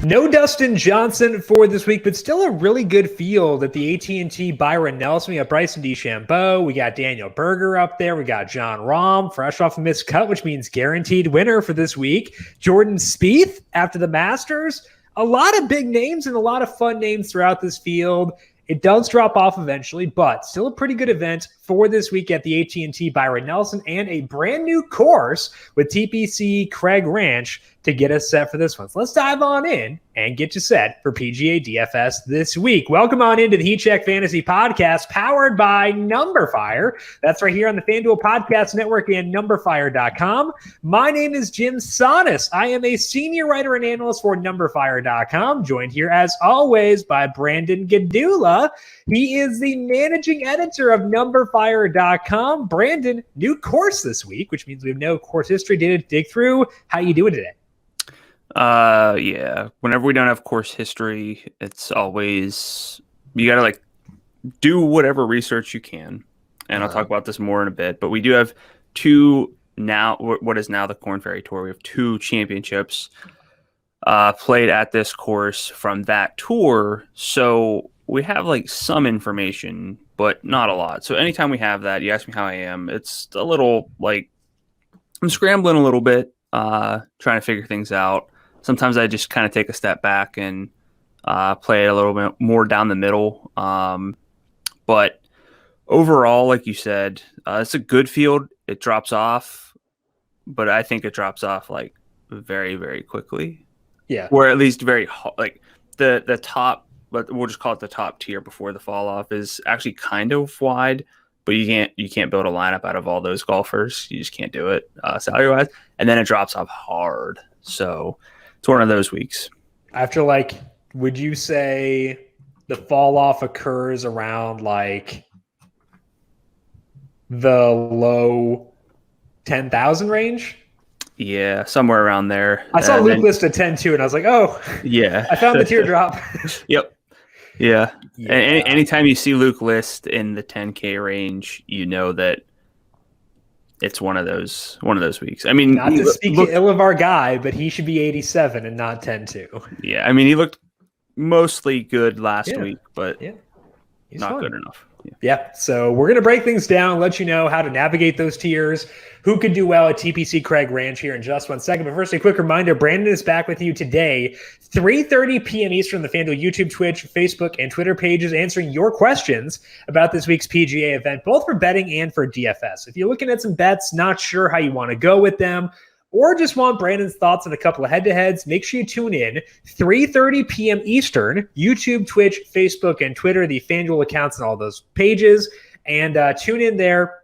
No Dustin Johnson for this week, but still a really good field at the AT&T Byron Nelson. We got Bryson DeChambeau. We got Daniel Berger up there. We got John Rahm, fresh off a missed cut, which means guaranteed winner for this week. Jordan Spieth after the Masters. A lot of big names and a lot of fun names throughout this field. It does drop off eventually, but still a pretty good event for this week at the AT&T Byron Nelson and a brand new course with TPC Craig Ranch to get us set for this one. So let's dive on in and get you set for PGA DFS this week. Welcome on into the Heat Check Fantasy Podcast powered by numberFire. That's right here on the FanDuel Podcast Network and numberFire.com. My name is Jim Sonis. I am a senior writer and analyst for numberFire.com, joined here as always by Brandon Gdula. He is the managing editor of numberFire.com. Brandon, new course this week, which means we have no course history data to dig through. How you doing today? Yeah. Whenever we don't have course history, it's always, you got to do whatever research you can. And I'll talk about this more in a bit, but we do have what is now the Korn Ferry Tour. We have 2 championships played at this course from that tour. So we have some information, but not a lot. So anytime we have that, you ask me how I am, it's a little I'm scrambling a little bit, trying to figure things out. Sometimes I just kind of take a step back and play it a little bit more down the middle. But overall, like you said, it's a good field. It drops off, but I think it drops off very, very quickly. Yeah. Or at least very the top, but we'll just call it the top tier before the fall off is actually kind of wide, but you can't build a lineup out of all those golfers. You just can't do it salary wise. And then it drops off hard. So it's one of those weeks. After would you say the fall off occurs around the low 10,000 range? Yeah, somewhere around there. I saw Luke list at 10-2, and I was like, oh, yeah, I found the teardrop. Yep. Yeah. Anytime you see Luke list in the 10K range, you know that it's one of those weeks. I mean, not to speak ill of our guy, but he should be 87 and not 10-2. Yeah, I mean, he looked mostly good last week, but he's not fun. good enough. Yeah, so we're going to break things down, let you know how to navigate those tiers, who could do well at TPC Craig Ranch here in just 1 second. But first, a quick reminder, Brandon is back with you today, 3:30 p.m. Eastern, the FanDuel YouTube, Twitch, Facebook, and Twitter pages, answering your questions about this week's PGA event, both for betting and for DFS. If you're looking at some bets, not sure how you want to go with them, or just want Brandon's thoughts on a couple of head-to-heads, make sure you tune in 3:30 p.m. Eastern, YouTube, Twitch, Facebook, and Twitter, the FanDuel accounts and all those pages. And tune in there.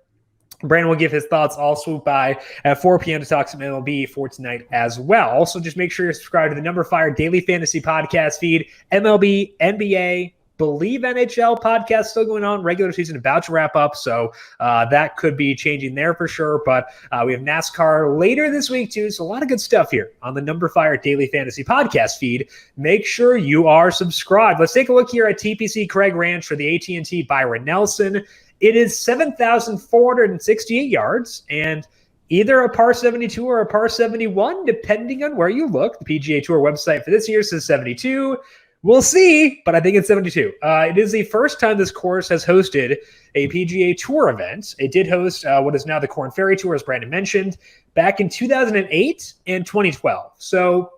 Brandon will give his thoughts. I'll swoop by at 4 p.m. to talk some MLB for tonight as well. Also, just make sure you're subscribed to the numberFire Daily Fantasy Podcast feed, MLB, NBA, believe NHL podcast still going on, regular season about to wrap up, so that could be changing there for sure, but we have NASCAR later this week too, so a lot of good stuff here on the numberFire Daily Fantasy Podcast feed. Make sure you are subscribed. Let's take a look here at TPC Craig Ranch for the AT&T Byron Nelson. It is 7,468 yards and either a par 72 or a par 71, depending on where you look. The PGA Tour website for this year says 72. We'll see, but I think it's 72. It is the first time this course has hosted a PGA Tour event. It did host what is now the Korn Ferry Tour, as Brandon mentioned, back in 2008 and 2012. So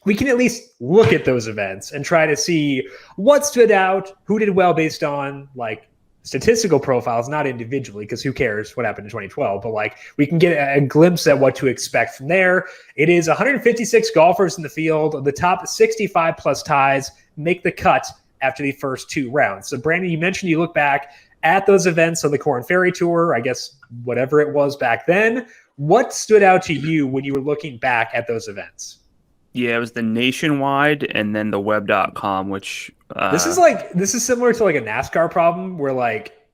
we can at least look at those events and try to see what stood out, who did well based on statistical profiles, not individually, because who cares what happened in 2012, but we can get a glimpse at what to expect from there. It is 156 golfers in the field. The top 65 plus ties make the cut after the first 2 rounds. So Brandon, you mentioned you look back at those events on the Korn Ferry Tour, I guess whatever it was back then. What stood out to you when you were looking back at those events? Yeah, it was the Nationwide and then the web.com, which this is similar to a NASCAR problem where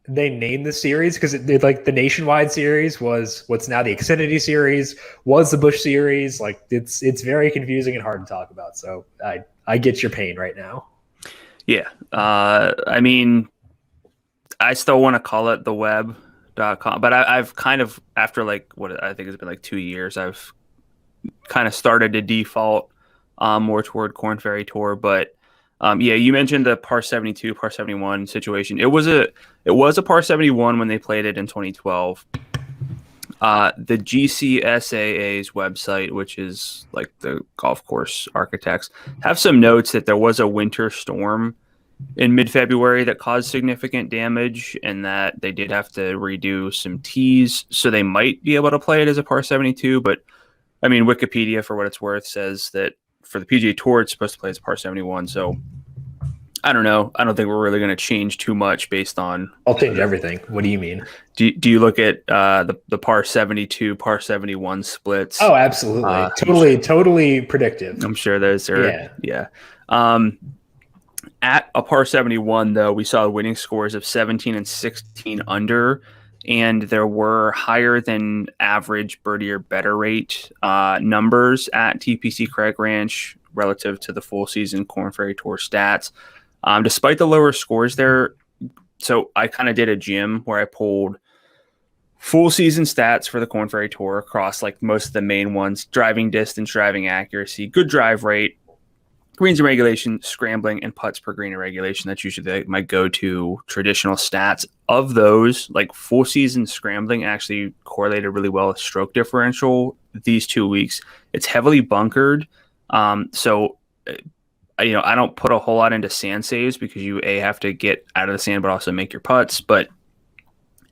they named the series because the Nationwide series was what's now the Xfinity series, was the Busch series. It's very confusing and hard to talk about. So I get your pain right now. Yeah. I mean, I still want to call it the web.com, but I've kind of, after what I think it's been 2 years, I've kind of started to default more toward Corn Ferry Tour. But yeah, you mentioned the par 72, par 71 situation. It was a par 71 when they played it in 2012. The GCSAA's website, which is like the golf course architects, have some notes that there was a winter storm in mid-February that caused significant damage, and that they did have to redo some tees, so they might be able to play it as a par 72. But I mean, Wikipedia, for what it's worth, says that for the PGA Tour, it's supposed to play as a par 71. So I don't know. I don't think we're really going to change too much based on. I'll change everything. What do you mean? Do you look at the par 72, par 71 splits? Oh, absolutely. Totally predictive. I'm sure those are. Yeah. At a par 71, though, we saw winning scores of 17 and 16 under, and there were higher than average birdie or better rate numbers at TPC Craig Ranch relative to the full season Corn Ferry Tour stats. Despite the lower scores there, so I kind of did a gym where I pulled full season stats for the Corn Ferry Tour across like most of the main ones: driving distance, driving accuracy, good drive rate, greens and regulation, scrambling, and putts per green and regulation. That's usually my go-to traditional stats. Of those, like full season scrambling actually correlated really well with stroke differential these 2 weeks. It's heavily bunkered. So I don't put a whole lot into sand saves because you have to get out of the sand, but also make your putts. But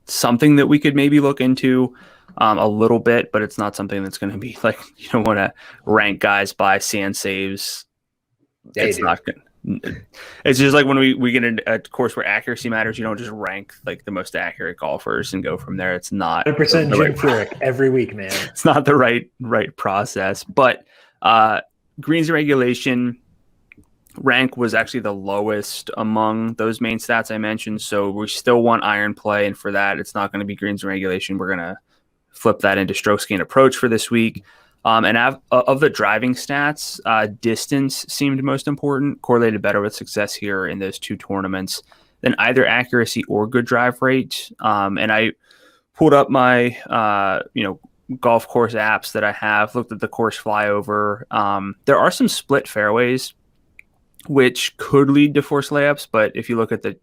something that we could maybe look into a little bit, but it's not something that's going to be like, you don't want to rank guys by sand saves. It's not good. It's just like when we get into a course where accuracy matters, you don't just rank like the most accurate golfers and go from there. It's not 100% Jim Furyk every week, man. It's not the right process. But greens and regulation rank was actually the lowest among those main stats I mentioned. So we still want iron play, and for that, it's not going to be greens and regulation. We're going to flip that into stroke gain approach for this week. And of the driving stats, distance seemed most important, correlated better with success here in those two tournaments than either accuracy or good drive rate. And I pulled up my golf course apps that I have, looked at the course flyover. There are some split fairways, which could lead to forced layups, but if you look at the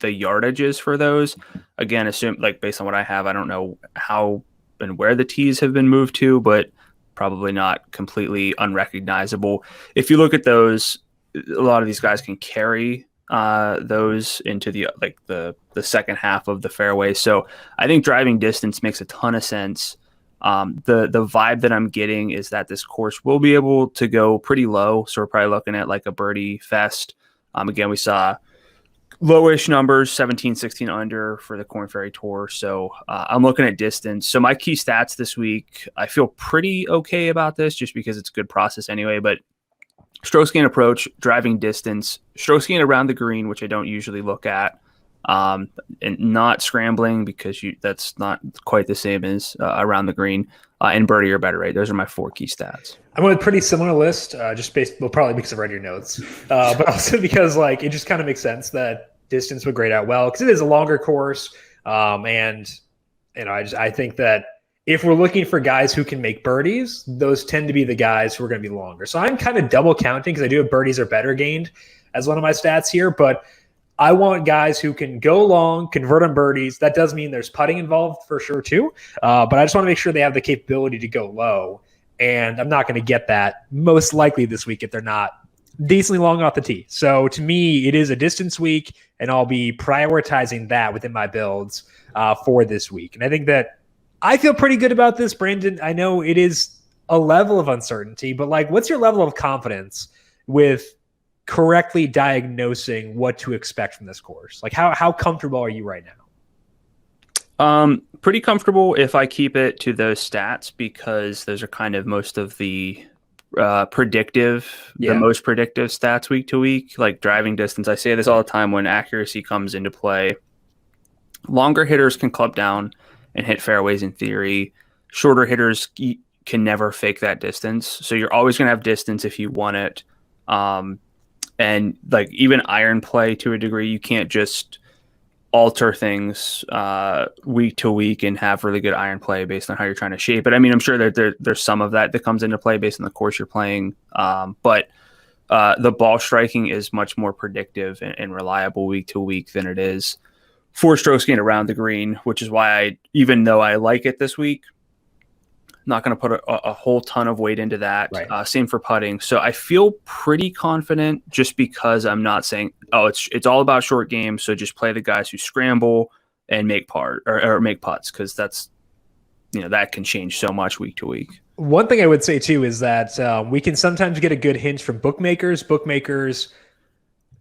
yardages for those, again, assume like based on what I have, I don't know how and where the tees have been moved to, but probably not completely unrecognizable. If you look at those, a lot of these guys can carry those into the second half of the fairway. So I think driving distance makes a ton of sense. The vibe that I'm getting is that this course will be able to go pretty low. So we're probably looking at like a birdie fest. Again, we saw lowish numbers, 17, 16 under for the Corn Ferry Tour. So I'm looking at distance. So my key stats this week, I feel pretty okay about this just because it's a good process anyway. But stroke gain approach, driving distance, stroke gain around the green, which I don't usually look at, and not scrambling because that's not quite the same as around the green, and birdie or better rate. Those are my 4 key stats. I'm on a pretty similar list, just probably because I've read your notes, but also because like it just kind of makes sense that distance would grade out well because it is a longer course, and I think that if we're looking for guys who can make birdies, those tend to be the guys who are going to be longer. So I'm kind of double counting because I do have birdies or better gained as one of my stats here, but I want guys who can go long, convert on birdies. That does mean there's putting involved for sure too, but I just want to make sure they have the capability to go low. And I'm not going to get that most likely this week if they're not decently long off the tee. So to me, it is a distance week, and I'll be prioritizing that within my builds for this week. And I think that I feel pretty good about this, Brandon. I know it is a level of uncertainty, but like, what's your level of confidence with correctly diagnosing what to expect from this course? Like, how comfortable are you right now? Pretty comfortable if I keep it to those stats because those are kind of most of the the most predictive stats week to week, like driving distance. I say this all the time when accuracy comes into play. Longer hitters can club down and hit fairways in theory. Shorter hitters can never fake that distance. So you're always going to have distance if you want it. And like even iron play to a degree, you can't just alter things week to week and have really good iron play based on how you're trying to shape it. I mean, I'm sure that there's some of that comes into play based on the course you're playing, but the ball striking is much more predictive and reliable week to week than it is 4 strokes gained around the green, which is why even though I like it this week, not going to put a whole ton of weight into that. Right. Same for putting. So I feel pretty confident just because I'm not saying, oh, it's all about short game. So just play the guys who scramble and make or make putts, because that's, that can change so much week to week. One thing I would say too is that we can sometimes get a good hint from bookmakers. Bookmakers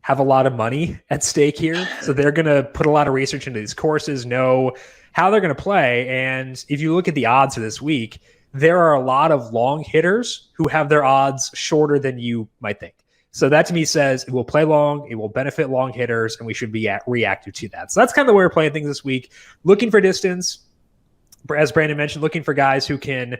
have a lot of money at stake here, so they're going to put a lot of research into these courses, know how they're going to play. And if you look at the odds for this week, there are a lot of long hitters who have their odds shorter than you might think. So that to me says it will play long, it will benefit long hitters, and we should be reactive to that. So that's kind of the way we're playing things this week. Looking for distance, as Brandon mentioned, looking for guys who can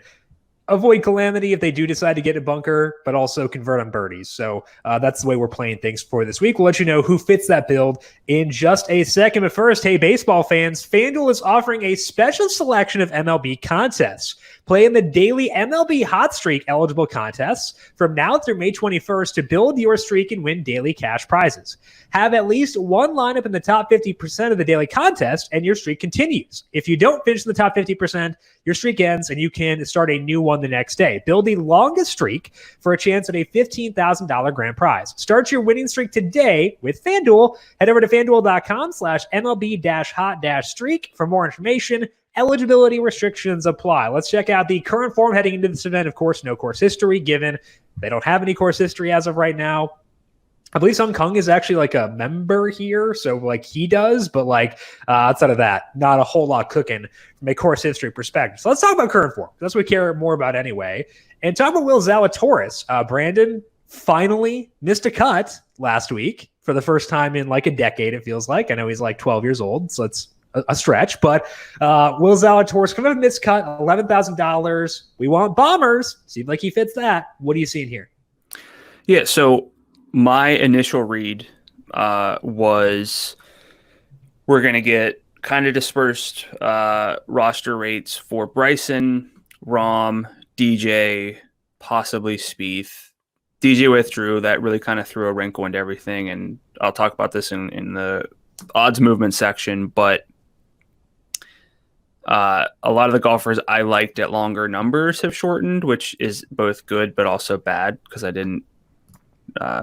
avoid calamity if they do decide to get a bunker, but also convert on birdies. So that's the way we're playing things for this week. We'll let you know who fits that build in just a second. But first, hey, baseball fans, FanDuel is offering a special selection of MLB contests. Play in the daily MLB Hot Streak eligible contests from now through May 21st to build your streak and win daily cash prizes. Have at least one lineup in the top 50% of the daily contest, and your streak continues. If you don't finish in the top 50%, your streak ends, and you can start a new one the next day. Build the longest streak for a chance at a $15,000 grand prize. Start your winning streak today with FanDuel. Head over to FanDuel.com/MLB-hot-streak for more information. Eligibility restrictions apply. Let's check out the current form heading into this event. Of course, no course history, given they don't have any course history as of right now. I believe Sung Kung is actually like a member here, so like he does, but like outside of that, not a whole lot cooking from a course history perspective. So let's talk about current form. That's what we care more about anyway. And talk about Will Zalatoris. Brandon finally missed a cut last week for the first time in like a decade, it feels like. I know he's like 12 years old, so it's a stretch, but Will Zalatoris coming up with missed cut, $11,000. We want bombers. Seems like he fits that. What are you seeing here? Yeah, so my initial read was we're going to get kind of dispersed roster rates for Bryson, Rahm, DJ, possibly Spieth. DJ withdrew. That really kind of threw a wrinkle into everything, and I'll talk about this in the odds movement section, but a lot of the golfers I liked at longer numbers have shortened, which is both good but also bad because I didn't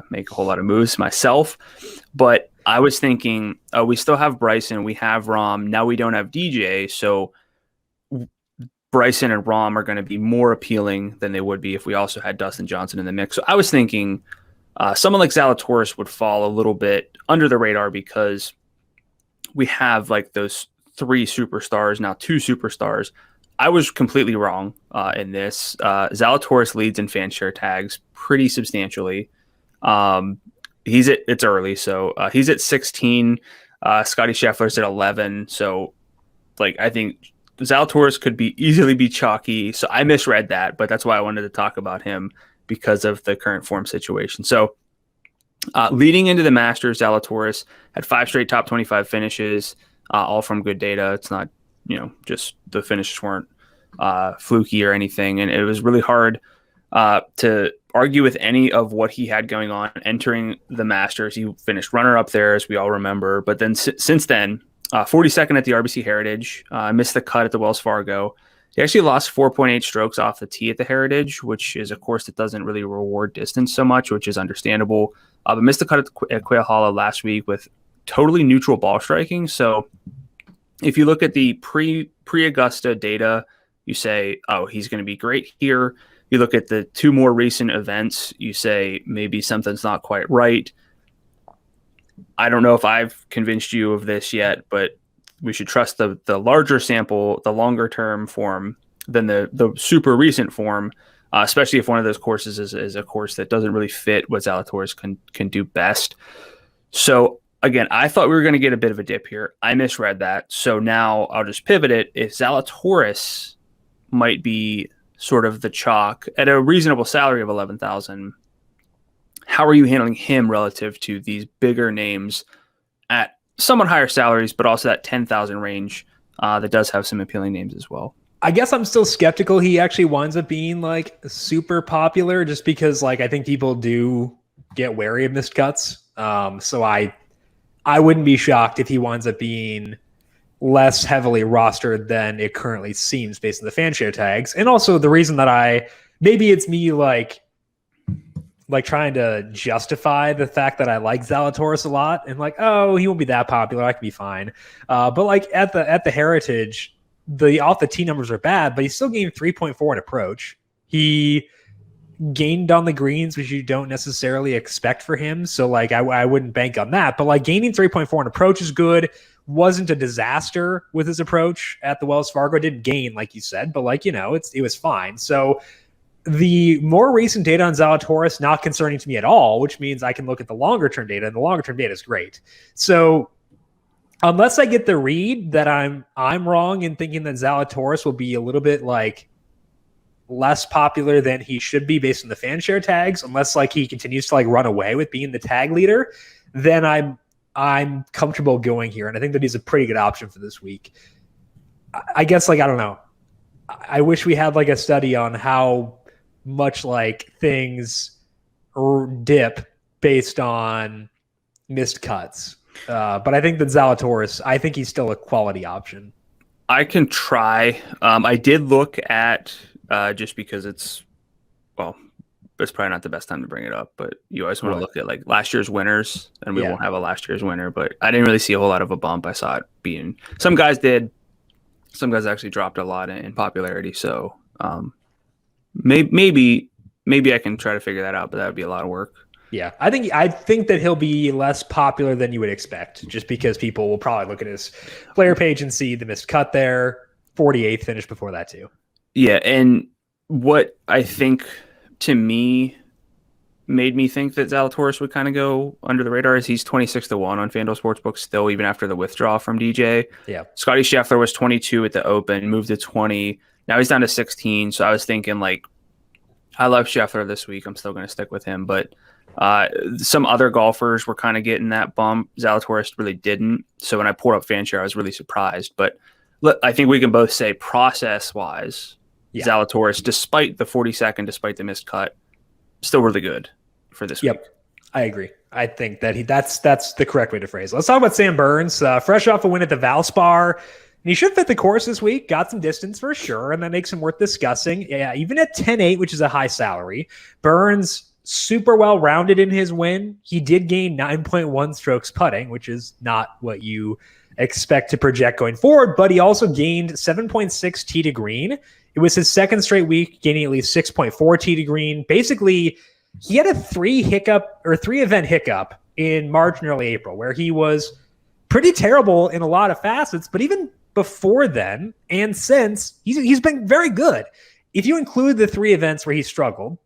make a whole lot of moves myself. But I was thinking, we still have Bryson, we have Rahm, now we don't have DJ, so Bryson and Rahm are going to be more appealing than they would be if we also had Dustin Johnson in the mix. So I was thinking someone like Zalatoris would fall a little bit under the radar because we have like those 3 superstars, now 2 superstars. I was completely wrong in this. Zalatoris leads in fan share tags pretty substantially. It's early, so he's at 16. Scotty Scheffler's at 11. So like, I think Zalatoris could easily be chalky. So I misread that, but that's why I wanted to talk about him because of the current form situation. So leading into the Masters, Zalatoris had 5 straight top 25 finishes, all from good data. It's not, just the finishes weren't fluky or anything. And it was really hard to argue with any of what he had going on entering the Masters. He finished runner-up there, as we all remember. But then since then, 42nd at the RBC Heritage, missed the cut at the Wells Fargo. He actually lost 4.8 strokes off the tee at the Heritage, which is a course that doesn't really reward distance so much, which is understandable. But missed the cut at Quail Hollow last week with totally neutral ball striking. So if you look at the pre-Augusta data, you say, oh, he's going to be great here. You look at the 2 more recent events, you say maybe something's not quite right. I don't know if I've convinced you of this yet, but we should trust the larger sample, the longer term form than the super recent form, especially if one of those courses is a course that doesn't really fit what Zalatoris can do best. So again, I thought we were going to get a bit of a dip here. I misread that. So now I'll just pivot it. If Zalatoris might be sort of the chalk at a reasonable salary of $11,000, how are you handling him relative to these bigger names at somewhat higher salaries, but also that 10,000 range that does have some appealing names as well. I guess I'm still skeptical he actually winds up being like super popular, just because like I think people do get wary of missed cuts. So I wouldn't be shocked if he winds up being less heavily rostered than it currently seems based on the fan share tags. And also the reason that maybe it's me like trying to justify the fact that I like Zalatoris a lot and like, oh, he won't be that popular, I can be fine. But like at the Heritage, the off the tee numbers are bad, but he still gained 3.4 in approach. He gained on the greens, which you don't necessarily expect for him. So like I wouldn't bank on that. But like gaining 3.4 in approach is good. Wasn't a disaster with his approach at the Wells Fargo. Didn't gain, like you said, but like, it was fine. So the more recent data on Zalatoris, not concerning to me at all, which means I can look at the longer term data, and the longer term data is great. So unless I get the read that I'm wrong in thinking that Zalatoris will be a little bit like less popular than he should be based on the fan share tags, unless like he continues to like run away with being the tag leader, then I'm comfortable going here. And I think that he's a pretty good option for this week. I guess like, I don't know. I wish we had like a study on how much like things dip based on missed cuts. But I think that Zalatoris, I think he's still a quality option. I can try. I did look at just because it's probably not the best time to bring it up, but you always want to look at like last year's winners, and we won't have a last year's winner, but I didn't really see a whole lot of a bump. I saw it being, some guys did, some guys actually dropped a lot in popularity. So maybe I can try to figure that out, but that would be a lot of work. Yeah, I think that he'll be less popular than you would expect, just because people will probably look at his player page and see the missed cut there. 48th finish before that too. Yeah, and what I think to me made me think that Zalatoris would kind of go under the radar is he's 26-1 on FanDuel Sportsbook still, even after the withdrawal from DJ. Yeah, Scotty Scheffler was 22 at the Open, moved to 20. Now he's down to 16. So I was thinking like, I love Scheffler this week. I'm still going to stick with him, but some other golfers were kind of getting that bump. Zalatoris really didn't. So when I pulled up FanShare, I was really surprised. But look, I think we can both say process-wise, Zalatoris, despite the 42nd, despite the missed cut, still really good for this week. I agree. I think that that's the correct way to phrase it. Let's talk about Sam Burns. Fresh off a win at the Valspar. And he should fit the course this week. Got some distance for sure, and that makes him worth discussing. Yeah, even at 10-8, which is a high salary, Burns super well rounded in his win. He did gain 9.1 strokes putting, which is not what you expect to project going forward, but he also gained 7.6 tee to green. It was his second straight week gaining at least 6.4 tee to green. Basically, he had a three event hiccup in March and early April where he was pretty terrible in a lot of facets, but even before then and since, he's been very good. If you include the three events where he struggled,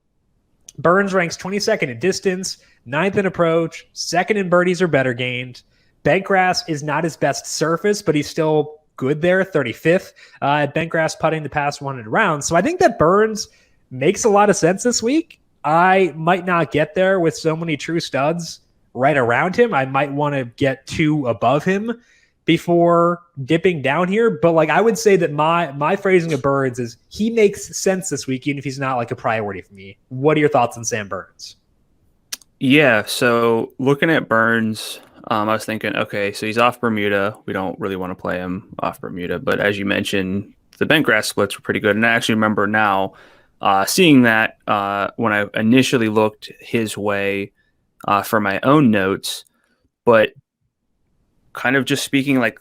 Burns ranks 22nd in distance, 9th in approach, 2nd in birdies or better gained. Bentgrass is not his best surface, but he's still good there, 35th at Bentgrass putting the past 100 rounds. So I think that Burns makes a lot of sense this week. I might not get there with so many true studs right around him. I might want to get two above him before dipping down here. But like I would say that my phrasing of Burns is he makes sense this week, even if he's not like a priority for me. What are your thoughts on Sam Burns? Yeah, so looking at Burns, I was thinking, okay, so he's off Bermuda. We don't really want to play him off Bermuda. But as you mentioned, the Bentgrass splits were pretty good. And I actually remember now seeing that when I initially looked his way for my own notes. But kind of just speaking like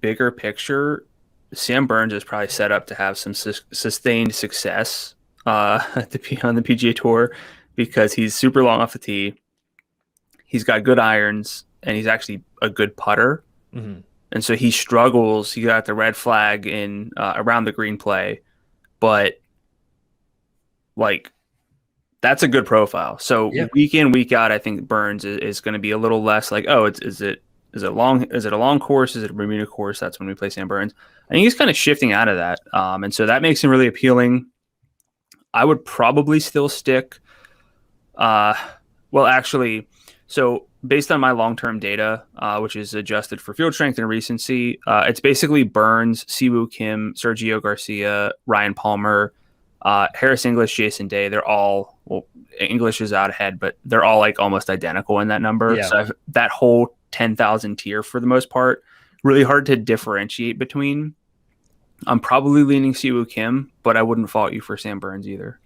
bigger picture, Sam Burns is probably set up to have some sustained success on the PGA Tour because he's super long off the tee. He's got good irons, and he's actually a good putter. Mm-hmm. And so he struggles. He got the red flag in around the green play, but like that's a good profile. So week in, week out, I think Burns is going to be a little less like, oh, is it a long course? Is it a Bermuda course? That's when we play Sam Burns. I think he's kind of shifting out of that. And so that makes him really appealing. I would probably still stick. So based on my long-term data, which is adjusted for field strength and recency, it's basically Burns, Siwoo Kim, Sergio Garcia, Ryan Palmer, Harris English, Jason Day. They're all, well, English is out ahead, but they're all like almost identical in that number. Yeah. So that whole 10,000 tier for the most part, really hard to differentiate between. I'm probably leaning Siwoo Kim, but I wouldn't fault you for Sam Burns either.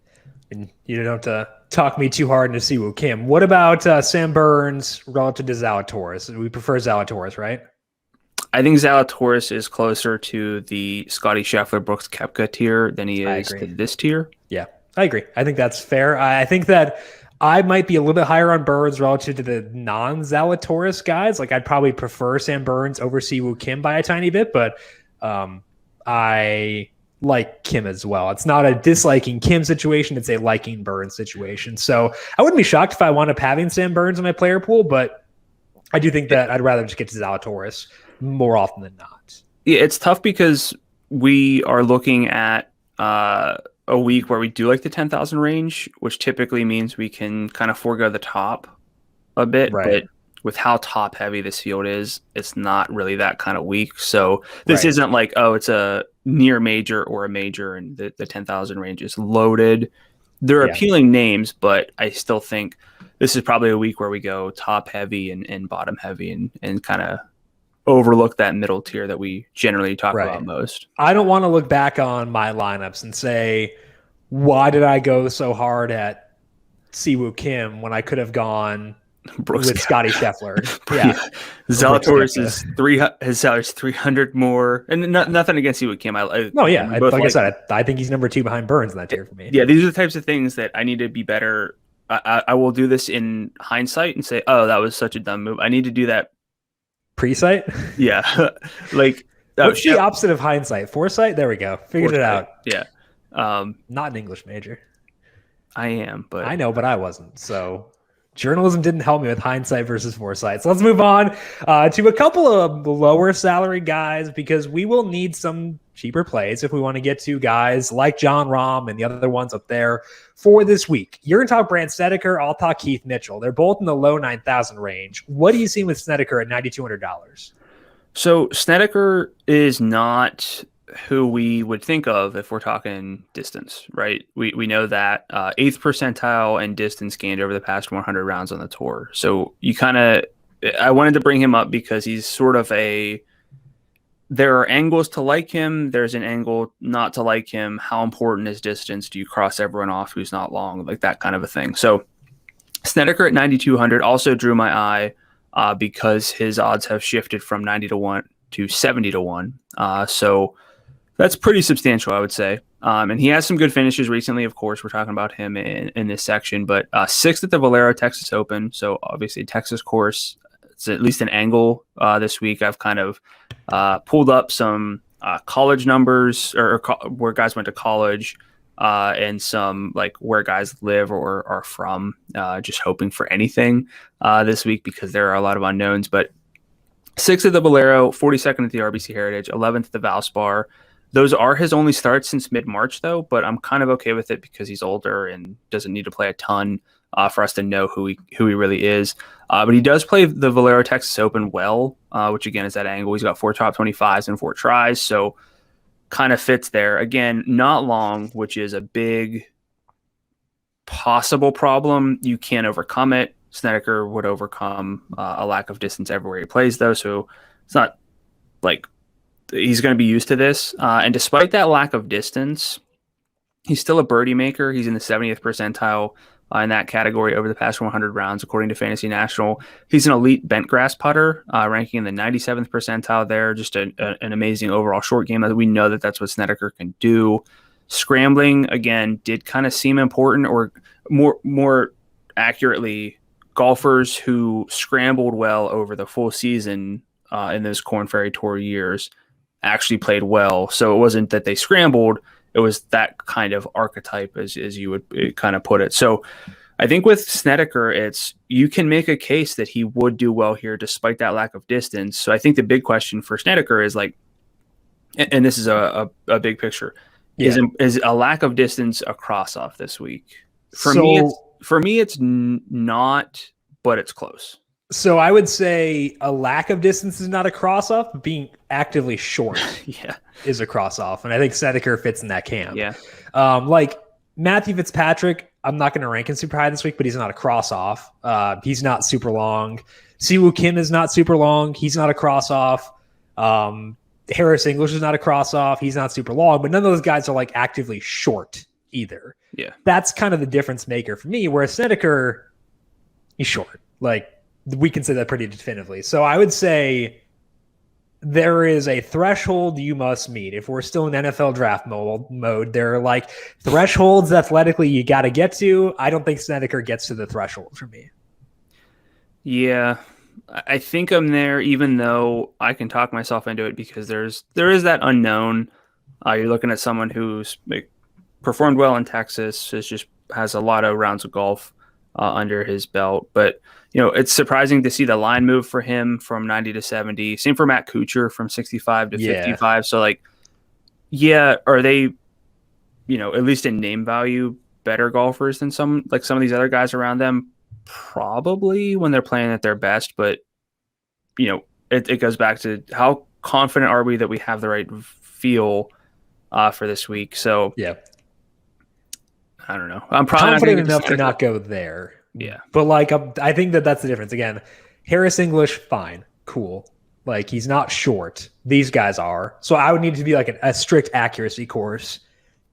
And you don't have to talk me too hard into Siwoo Kim. What about Sam Burns relative to Zalatoris? We prefer Zalatoris, right? I think Zalatoris is closer to the Scotty Scheffler Brooks Koepka tier than he is to this tier. Yeah, I agree. I think that's fair. I think that I might be a little bit higher on Burns relative to the non-Zalatoris guys. Like I'd probably prefer Sam Burns over Siwoo Kim by a tiny bit, but I like Kim as well. It's not a disliking Kim situation. It's a liking Burns situation. So I wouldn't be shocked if I wound up having Sam Burns in my player pool, but I do think that I'd rather just get to Zalatoris more often than not. Yeah, it's tough because we are looking at a week where we do like the 10,000 range, which typically means we can kind of forego the top a bit. Right. But with how top heavy this field is, it's not really that kind of week. So this isn't like, oh, it's a near major or a major and the 10,000 range is loaded. They're appealing names, but I still think this is probably a week where we go top heavy and bottom heavy and kind of overlook that middle tier that we generally talk about most. I don't want to look back on my lineups and say, why did I go so hard at Siwoo Kim when I could have gone with Scotty Scheffler? Yeah. Zalatoris is his salary is 300 more, and nothing against Siwoo Kim. I said, I think he's number 2 behind Burns in that tier for me. Yeah, these are the types of things that I need to be better. I will do this in hindsight and say, oh, that was such a dumb move. I need to do that pre-sight. Yeah, like what's the opposite of hindsight? Foresight. There we go. Figured it out. Yeah. Not an English major. I am, but I know, but I wasn't. So journalism didn't help me with hindsight versus foresight. So let's move on to a couple of lower salary guys, because we will need some cheaper plays if we want to get to guys like John Rahm and the other ones up there for this week. You're going to talk Brandt Snedeker. I'll talk Keith Mitchell. They're both in the low 9,000 range. What do you see with Snedeker at $9,200? So Snedeker is not who we would think of if we're talking distance, right? We know that 8th percentile and distance gained over the past 100 rounds on the tour. So I wanted to bring him up because he's sort of there are angles to like him. There's an angle not to like him. How important is distance? Do you cross everyone off who's not long? Like that kind of a thing. So Snedeker at 9,200 also drew my eye because his odds have shifted from 90 to 1 to 70 to 1. So that's pretty substantial, I would say. And he has some good finishes recently. Of course, we're talking about him in this section, but 6th at the Valero Texas Open. So obviously Texas course, it's at least an angle this week. I've kind of pulled up some college numbers or where guys went to college and some like where guys live or are from, just hoping for anything this week because there are a lot of unknowns. But 6th at the Valero, 42nd at the RBC Heritage, 11th at the Valspar. Those are his only starts since mid-March, though, but I'm kind of okay with it because he's older and doesn't need to play a ton for us to know who he really is. But he does play the Valero Texas Open well, which, again, is that angle. He's got 4 top 25s and 4 tries, so kind of fits there. Again, not long, which is a big possible problem. You can't overcome it. Snedeker would overcome a lack of distance everywhere he plays, though, so it's not like he's going to be used to this. And despite that lack of distance, he's still a birdie maker. He's in the 70th percentile in that category over the past 100 rounds, according to Fantasy National. He's an elite bent grass putter, ranking in the 97th percentile there. Just an amazing overall short game. We know that's what Snedeker can do. Scrambling, again, did kind of seem important, or more accurately, golfers who scrambled well over the full season in those Korn Ferry Tour years actually played well. So it wasn't that they scrambled, it was that kind of archetype as you would kind of put it. So I think with Snedeker, you can make a case that he would do well here despite that lack of distance. So I think the big question for Snedeker is like, and this is a big picture, is a lack of distance a cross off this week? For me, it's not, but it's close. So I would say a lack of distance is not a cross-off, but being actively short Yeah. is a cross-off. And I think Snedeker fits in that camp. Yeah. Like Matthew Fitzpatrick, I'm not going to rank him super high this week, but he's not a cross-off. He's not super long. Siwoo Kim is not super long. He's not a cross-off. Harris English is not a cross-off. He's not super long, but none of those guys are like actively short either. Yeah. That's kind of the difference maker for me, whereas Snedeker, he's short. Like, we can say that pretty definitively. So I would say there is a threshold you must meet. If we're still in NFL draft mode, there are like thresholds athletically you got to get to. I don't think Snedeker gets to the threshold for me. Yeah, I think I'm there, even though I can talk myself into it because there is that unknown. You're looking at someone who's performed well in Texas, has a lot of rounds of golf under his belt, but it's surprising to see the line move for him from 90 to 70. Same for Matt Kuchar from 65 to 55. So are they, at least in name value, better golfers than some of these other guys around them? Probably when they're playing at their best, but it goes back to how confident are we that we have the right feel for this week. So yeah, I don't know. I'm probably confident enough to not go there. Yeah. But I think that's the difference. Again, Harris English, fine, cool. Like, he's not short. These guys are. So I would need to be like a strict accuracy course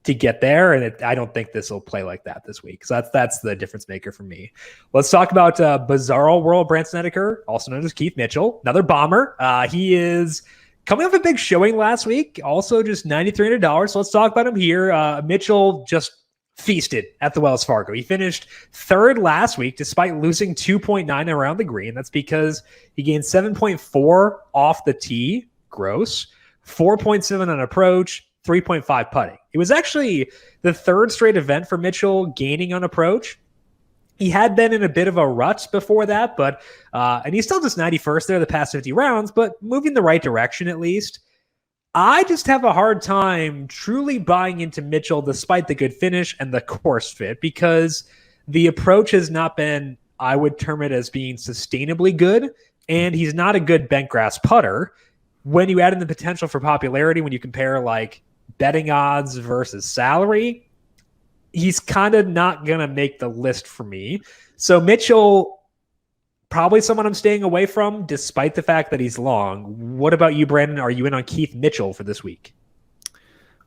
to get there. And I don't think this will play like that this week. So that's the difference maker for me. Let's talk about Bizarro World Brandt Snedeker, also known as Keith Mitchell, another bomber. He is coming off a big showing last week, also just $9,300. So let's talk about him here. Mitchell just feasted at the Wells Fargo. He finished third last week despite losing 2.9 around the green. That's because he gained 7.4 off the tee, gross, 4.7 on approach, 3.5 putting. It was actually the third straight event for Mitchell gaining on approach. He had been in a bit of a rut before that, but and he's still just 91st there the past 50 rounds, but moving the right direction at least. I just have a hard time truly buying into Mitchell despite the good finish and the course fit, because the approach has not been, I would term it as being sustainably good, and he's not a good bent grass putter. When you add in the potential for popularity, when you compare like betting odds versus salary, he's kind of not going to make the list for me. So Mitchell, probably someone I'm staying away from, despite the fact that he's long. What about you, Brandon? Are you in on Keith Mitchell for this week?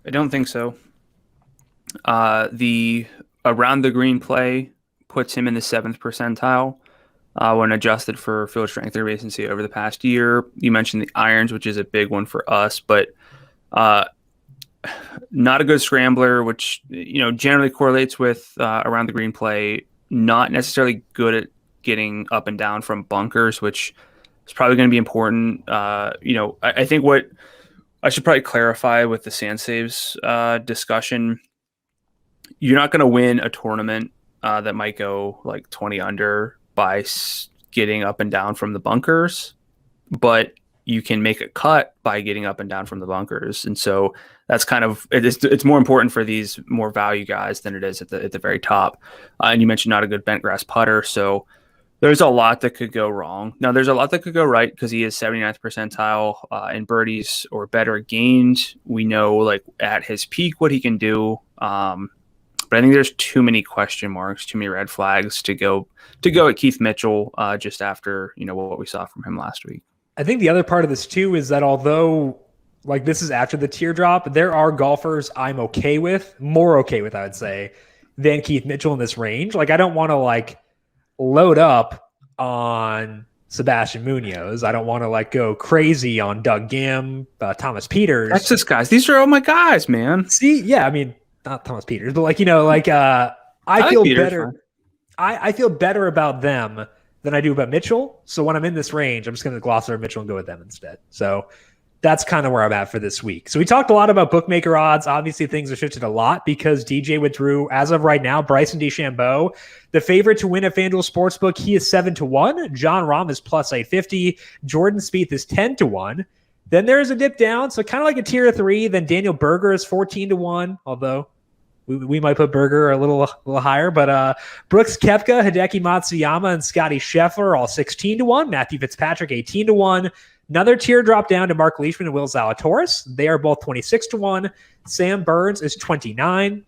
I don't think so. The around the green play puts him in the 7th percentile when adjusted for field strength or recency over the past year. You mentioned the irons, which is a big one for us, but not a good scrambler, which generally correlates with around the green play. Not necessarily good at getting up and down from bunkers, which is probably going to be important. I think what I should probably clarify with the sand saves discussion, you're not going to win a tournament that might go like 20 under by getting up and down from the bunkers, but you can make a cut by getting up and down from the bunkers. And so that's kind of, it's more important for these more value guys than it is at the very top. And you mentioned not a good bent grass putter. So there's a lot that could go wrong. Now, there's a lot that could go right because he is 79th percentile in birdies or better gained. We know, like, at his peak what he can do. But I think there's too many question marks, too many red flags to go at Keith Mitchell just after what we saw from him last week. I think the other part of this too is that although like this is after the teardrop, there are golfers I'm more okay with, I would say, than Keith Mitchell in this range. Like, I don't want to like load up on Sebastian Munoz. I don't want to like go crazy on Doug Gim, Thomas Peters. Texas guys. These are all my guys, man. See, yeah, I mean, not Thomas Peters, but I feel better. I feel better about them than I do about Mitchell. So when I'm in this range, I'm just going to gloss over Mitchell and go with them instead. So that's kind of where I'm at for this week. So we talked a lot about bookmaker odds. Obviously, things have shifted a lot because DJ withdrew. As of right now, Bryson DeChambeau, the favorite to win at FanDuel Sportsbook, he is 7-1. John Rahm is plus 850. Jordan Spieth is 10-1. Then there's a dip down, so kind of like a tier 3. Then Daniel Berger is 14-1, although we might put Berger a little higher, but Brooks Koepka, Hideki Matsuyama, and Scotty Scheffler all 16-1. Matthew Fitzpatrick 18-1. Another tier drop down to Mark Leishman and Will Zalatoris. They are both 26-1. Sam Burns is 29.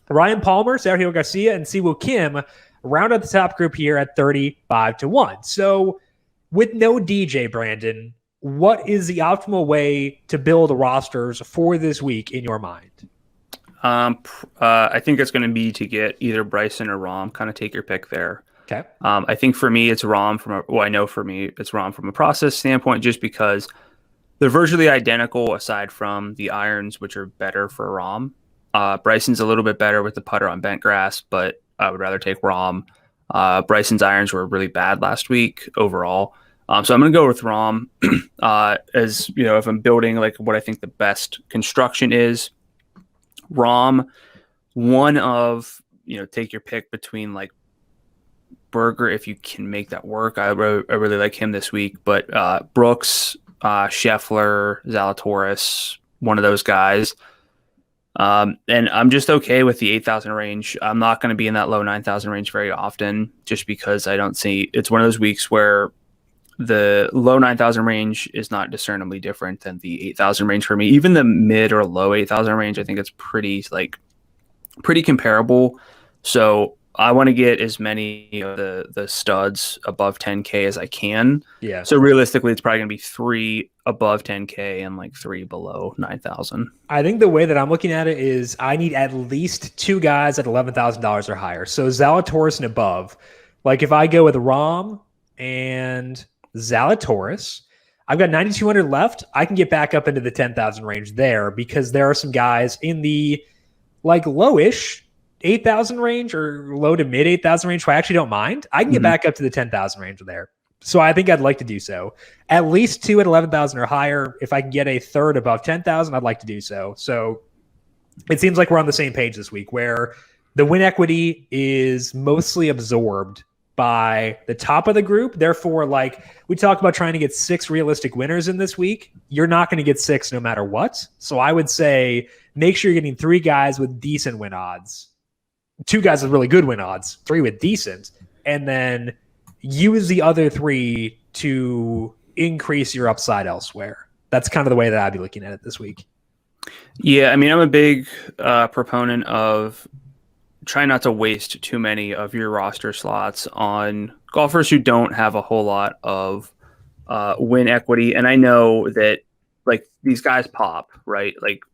Ryan Palmer, Sergio Garcia, and Siwoo Kim round out the top group here at 35-1. So with no DJ, Brandon, what is the optimal way to build rosters for this week in your mind? I think it's going to be to get either Bryson or Rahm. Kind of take your pick there. Okay. I think for me, it's Rahm I know for me, it's Rahm from a process standpoint, just because they're virtually identical aside from the irons, which are better for Rahm. Bryson's a little bit better with the putter on bent grass, but I would rather take Rahm. Bryson's irons were really bad last week overall. So I'm going to go with Rahm as, if I'm building like what I think the best construction is. Rahm, one of, take your pick between like Berger if you can make that work. I really like him this week, but Brooks, Scheffler, Zalatoris, one of those guys. And I'm just okay with the 8,000 range. I'm not going to be in that low 9,000 range very often, just because I don't see it's one of those weeks where the low 9,000 range is not discernibly different than the 8,000 range for me. Even the mid or low 8,000 range, I think it's pretty comparable. So I want to get as many of the studs above 10K as I can. Yeah. So realistically, it's probably going to be 3 above 10K and like 3 below 9,000. I think the way that I'm looking at it is I need at least 2 guys at $11,000 or higher. So Zalatoris and above. Like if I go with Rahm and Zalatoris, I've got 9,200 left. I can get back up into the 10,000 range there, because there are some guys in the like lowish 8,000 range or low to mid 8,000 range who I actually don't mind. I can get back up to the 10,000 range there. So I think I'd like to do so. At least 2 at 11,000 or higher. If I can get a third above 10,000, I'd like to do so. So it seems like we're on the same page this week, where the win equity is mostly absorbed by the top of the group. Therefore, like we talked about trying to get 6 realistic winners in this week, you're not going to get 6 no matter what. So I would say make sure you're getting 3 guys with decent win odds, 2 guys with really good win odds, 3 with decent, and then use the other 3 to increase your upside elsewhere. That's kind of the way that I'd be looking at it this week. Yeah, I mean, I'm a big proponent of try not to waste too many of your roster slots on golfers who don't have a whole lot of win equity. And I know that like these guys pop, right? Like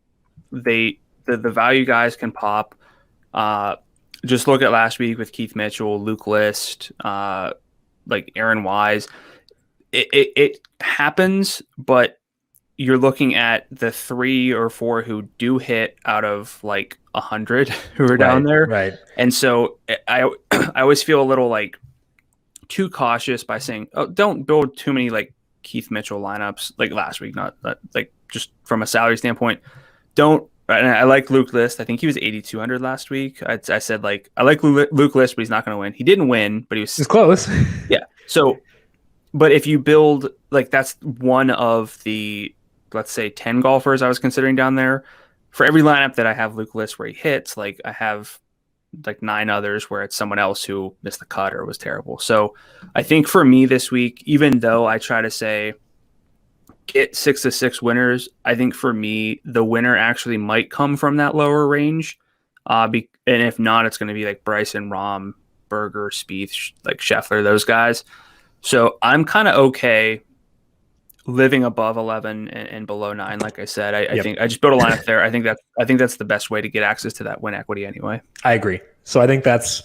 the value guys can pop. Just look at last week with Keith Mitchell, Luke List, like Aaron Wise. It happens, but you're looking at the 3 or 4 who do hit out of like 100 who are down there. Right. And so I always feel a little like too cautious by saying, oh, don't build too many like Keith Mitchell lineups like last week, not like just from a salary standpoint. Don't. And I like Luke List. I think he was 8,200 last week. I said like I like Luke List, but he's not going to win. He didn't win, but he was close. Yeah. So, but if you build like that's one of the, let's say 10 golfers I was considering down there. For every lineup that I have Luke List where he hits, like I have like 9 others where it's someone else who missed the cut or was terrible. So I think for me this week, even though I try to say get 6 to 6 winners, I think for me the winner actually might come from that lower range. And if not, it's going to be like Bryson, Rahm, Berger, Spieth, like Scheffler, those guys. So I'm kind of okay living above 11 and below 9. Like I said, I think I just built a lineup there. I think that's the best way to get access to that win equity anyway. I agree. So I think that's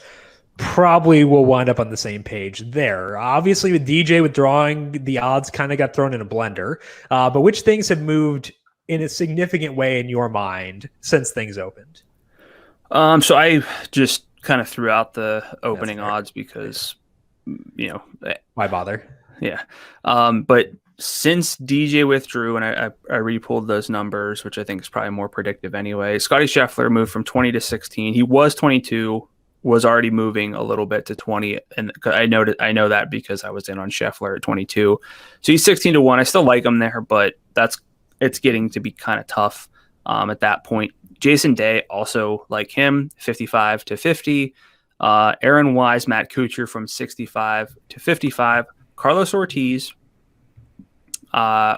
probably will wind up on the same page there. Obviously with DJ withdrawing, the odds kind of got thrown in a blender. But which things have moved in a significant way in your mind since things opened? So I just kind of threw out the opening odds because, why bother? Yeah. But since DJ withdrew and I repulled those numbers, which I think is probably more predictive anyway, Scotty Scheffler moved from 20 to 16. He was 22, was already moving a little bit to 20. And I know that because I was in on Scheffler at 22. So he's 16-1. I still like him there, but it's getting to be kind of tough at that point. Jason Day, also like him, 55 to 50. Aaron Wise, Matt Kuchar from 65 to 55. Carlos Ortiz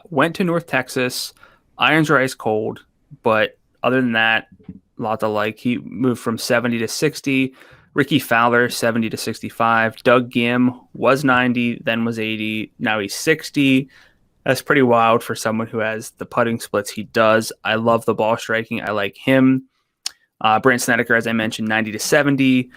went to North Texas. Irons are ice cold, but other than that, a lot to like. He moved from 70 to 60. Ricky Fowler, 70 to 65. Doug Gim was 90, then was 80. Now he's 60. That's pretty wild for someone who has the putting splits he does. I love the ball striking. I like him. Brant Snedeker, as I mentioned, 90 to 70.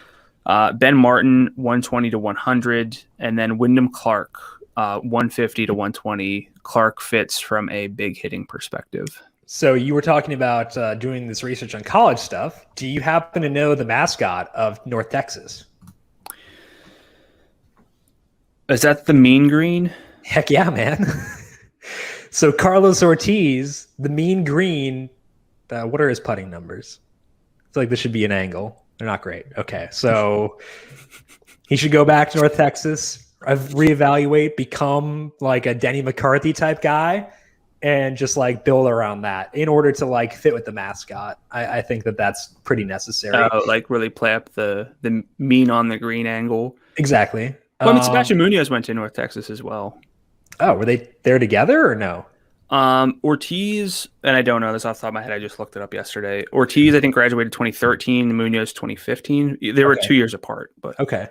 Ben Martin, 120 to 100. And then Wyndham Clark, 150 to 120. Clark fits from a big hitting perspective. So you were talking about doing this research on college stuff. Do you happen to know the mascot of North Texas? Is that the Mean Green? Heck yeah, man. So Carlos Ortiz, the Mean Green, what are his putting numbers? I feel like this should be an angle. They're not great. Okay, so he should go back to North Texas, reevaluate, become like a Denny McCarthy type guy, and just like build around that in order to like fit with the mascot. I think that's pretty necessary. Like really play up the mean on the green angle. Exactly. Well, I mean, Sebastian Munoz went to North Texas as well. Oh, were they there together or no? Ortiz, and I don't know this off the top of my head. I just looked it up yesterday. Ortiz, I think, graduated 2013. Munoz, 2015. They were 2 years apart. But okay.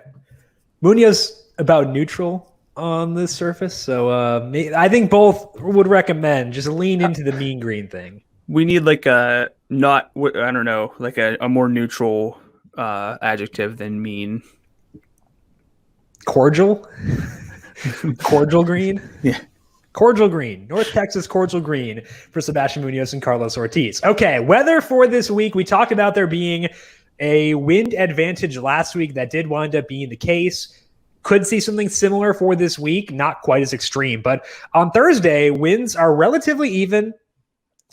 Munoz about neutral on the surface. So I think both would recommend just lean into the mean green thing. We need like a not, I don't know, like a more neutral adjective than mean. Cordial? Cordial green? Yeah. Cordial green. North Texas cordial green for Sebastian Munoz and Carlos Ortiz. Okay, weather for this week. We talked about there being a wind advantage last week. That did wind up being the case. Could see something similar for this week, not quite as extreme. But on Thursday, winds are relatively even.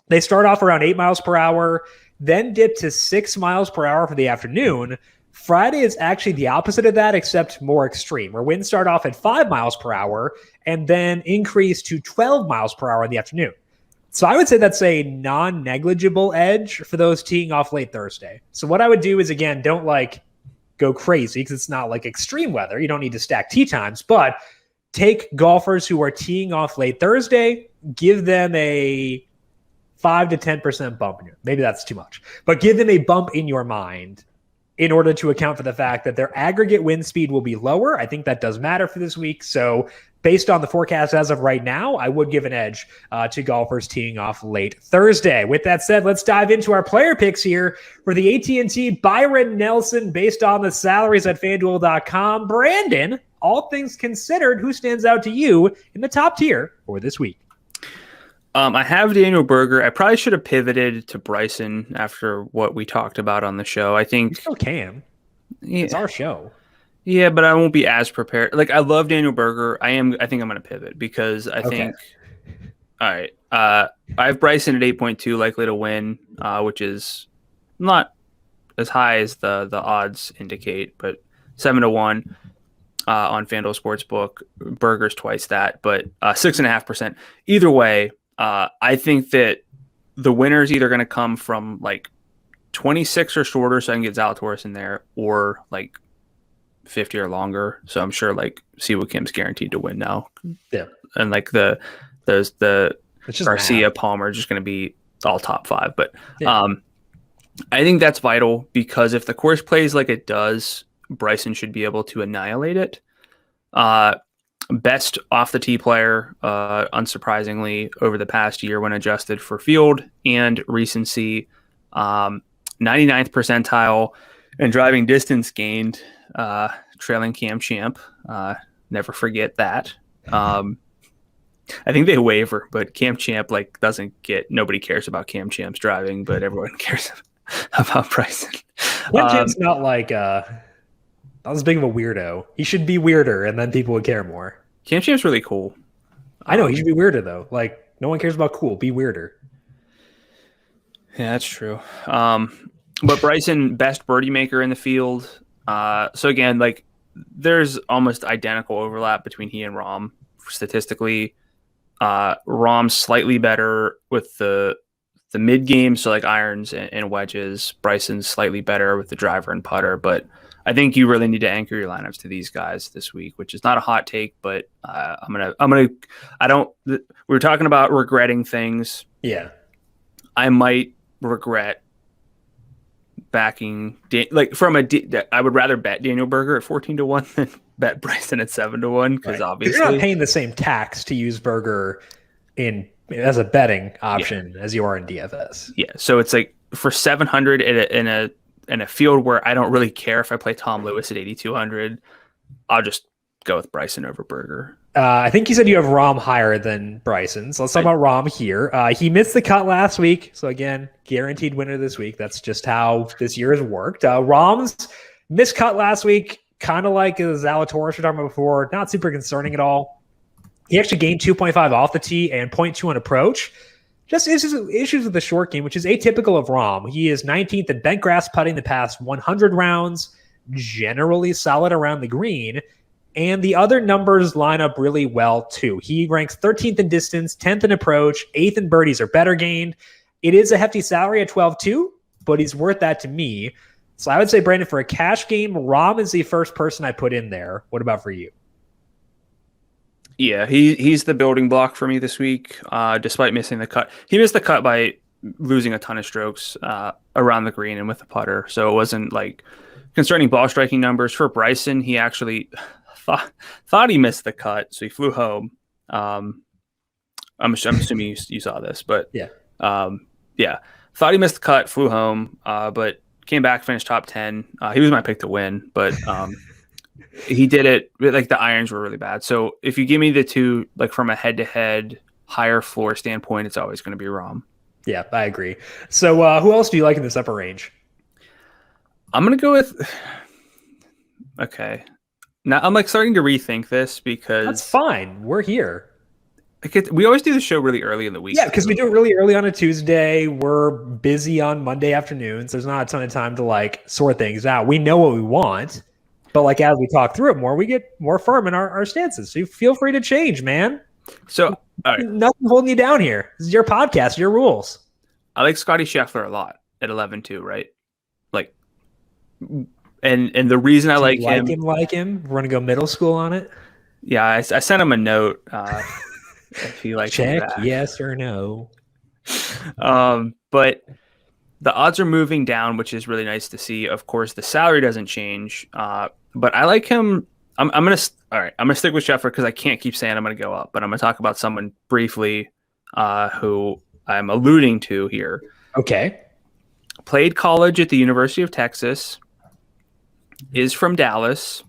They start off around 8 miles per hour, then dip to 6 miles per hour for the afternoon. Friday is actually the opposite of that, except more extreme, where winds start off at 5 miles per hour and then increase to 12 miles per hour in the afternoon. So I would say that's a non-negligible edge for those teeing off late Thursday. So what I would do is, again, don't like go crazy because it's not like extreme weather. You don't need to stack tee times, but take golfers who are teeing off late Thursday, give them a 5 to 10% bump. Maybe that's too much, but give them a bump in your mind in order to account for the fact that their aggregate wind speed will be lower. I think that does matter for this week. So based on the forecast as of right now, I would give an edge to golfers teeing off late Thursday. With that said, let's dive into our player picks here for the AT&T Byron Nelson based on the salaries at FanDuel.com. Brandon, all things considered, who stands out to you in the top tier for this week? I have Daniel Berger. I probably should have pivoted to Bryson after what we talked about on the show. I think you still can. Yeah. It's our show. Yeah, but I won't be as prepared. Like, I love Daniel Berger. I think I'm going to pivot because I think. All right. I have Bryson at 8.2, likely to win, which is not as high as the odds indicate, but 7-1 on FanDuel Sportsbook. Berger's twice that, but 6.5%. Either way. I think that the winner is either going to come from like 26 or shorter, so I can get Zalatoris in there, or like 50 or longer. So I'm sure like Siwoo Kim's guaranteed to win now. Yeah, and like the Garcia, Palmer just going to be all top 5. But I think that's vital because if the course plays like it does, Bryson should be able to annihilate it. Best off the tee player, unsurprisingly, over the past year when adjusted for field and recency, 99th percentile and driving distance gained, trailing Cam Champ. Never forget that. I think they waver, but Cam Champ nobody cares about Cam Champ's driving, but everyone cares about Bryson. Cam Champ's not like not as big of a weirdo. He should be weirder, and then people would care more. Cam Champ's really cool. I know, he should be weirder, though. Like, no one cares about cool. Be weirder. Yeah, that's true. But Bryson, best birdie maker in the field. So, again, like, there's almost identical overlap between he and Rahm statistically. Rahm's slightly better with the the mid game, so like irons and wedges. Bryson's slightly better with the driver and putter, but I think you really need to anchor your lineups to these guys this week, which is not a hot take, but we were talking about regretting things. Yeah. I might regret backing, I would rather bet Daniel Berger at 14-1 than bet Bryson at 7-1, because obviously you're not paying the same tax to use Berger as a betting option as you are in DFS. Yeah. So it's like for 700 in a field where I don't really care if I play Tom Lewis at 8,200, I'll just go with Bryson over Berger. I think you said you have Rahm higher than Bryson. So let's talk about Rahm here. He missed the cut last week. So again, guaranteed winner this week. That's just how this year has worked. Rahm's missed cut last week, kind of like Zalatoris we're talking about before. Not super concerning at all. He actually gained 2.5 off the tee and 0.2 on approach. Just issues with the short game, which is atypical of Rahm. He is 19th in bent grass putting the past 100 rounds, generally solid around the green. And the other numbers line up really well, too. He ranks 13th in distance, 10th in approach, 8th in birdies or better gained. It is a hefty salary at 12-2, but he's worth that to me. So I would say, Brandon, for a cash game, Rahm is the first person I put in there. What about for you? Yeah, he's the building block for me this week, despite missing the cut. He missed the cut by losing a ton of strokes around the green and with the putter. So it wasn't like concerning ball striking numbers. For Bryson, he actually thought he missed the cut, so he flew home. I'm assuming you saw this, but yeah, thought he missed the cut, flew home, but came back, finished top 10. He was my pick to win, but he did it like the irons were really bad. So if you give me the two, like from a head-to-head higher floor standpoint, it's always going to be Rahm. Yeah, I agree. So who else do you like in this upper range? I'm going to go with. Okay. Now I'm like starting to rethink this because that's fine. We're here. We always do the show really early in the week. Yeah, because we do it really early on a Tuesday. We're busy on Monday afternoons. There's not a ton of time to like sort things out. We know what we want, but like as we talk through it more, we get more firm in our stances. So you feel free to change, man. So all right. Nothing holding you down here. This is your podcast, your rules. I like Scotty Scheffler a lot at 11-2, right? Like. And the reason I like him, we're gonna go middle school on it. Yeah, I sent him a note. If he likes check yes or no. But the odds are moving down, which is really nice to see. Of course, the salary doesn't change, but I like him. I'm gonna stick with Scheffler because I can't keep saying I'm gonna go up, but I'm gonna talk about someone briefly who I'm alluding to here. Okay. Played college at the University of Texas. Is from Dallas.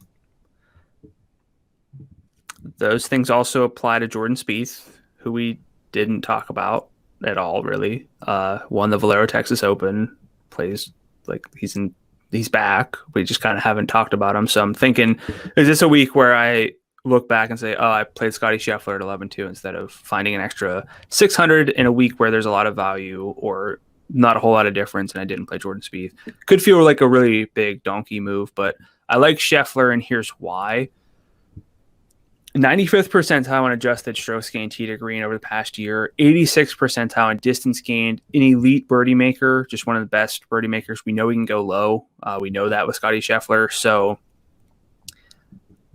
Those things also apply to Jordan Spieth, who we didn't talk about at all, really. Won the Valero Texas Open. Plays like he's back. We just kind of haven't talked about him. So I'm thinking, is this a week where I look back and say, oh, I played Scotty Scheffler at 11-2 instead of finding an extra 600 in a week where there's a lot of value or not a whole lot of difference, and I didn't play Jordan Spieth. Could feel like a really big donkey move, but I like Scheffler, and here's why. 95th percentile on adjusted strokes gained tee to green over the past year. 86th percentile on distance gained. An elite birdie maker, just one of the best birdie makers. We know he can go low. We know that with Scotty Scheffler. So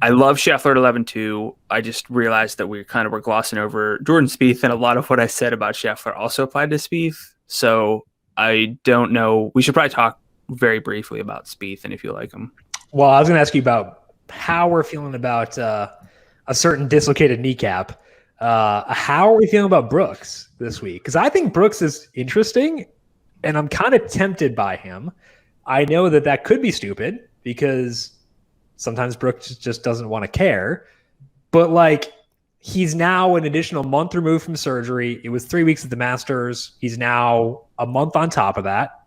I love Scheffler at 11-2. I just realized that we kind of were glossing over Jordan Spieth, and a lot of what I said about Scheffler also applied to Spieth. So I don't know. We should probably talk very briefly about Spieth and if you like him. Well, I was going to ask you about how we're feeling about a certain dislocated kneecap. How are we feeling about Brooks this week? Because I think Brooks is interesting, and I'm kind of tempted by him. I know that could be stupid because sometimes Brooks just doesn't want to care. But like, he's now an additional month removed from surgery. It was 3 weeks at the Masters. He's now a month on top of that.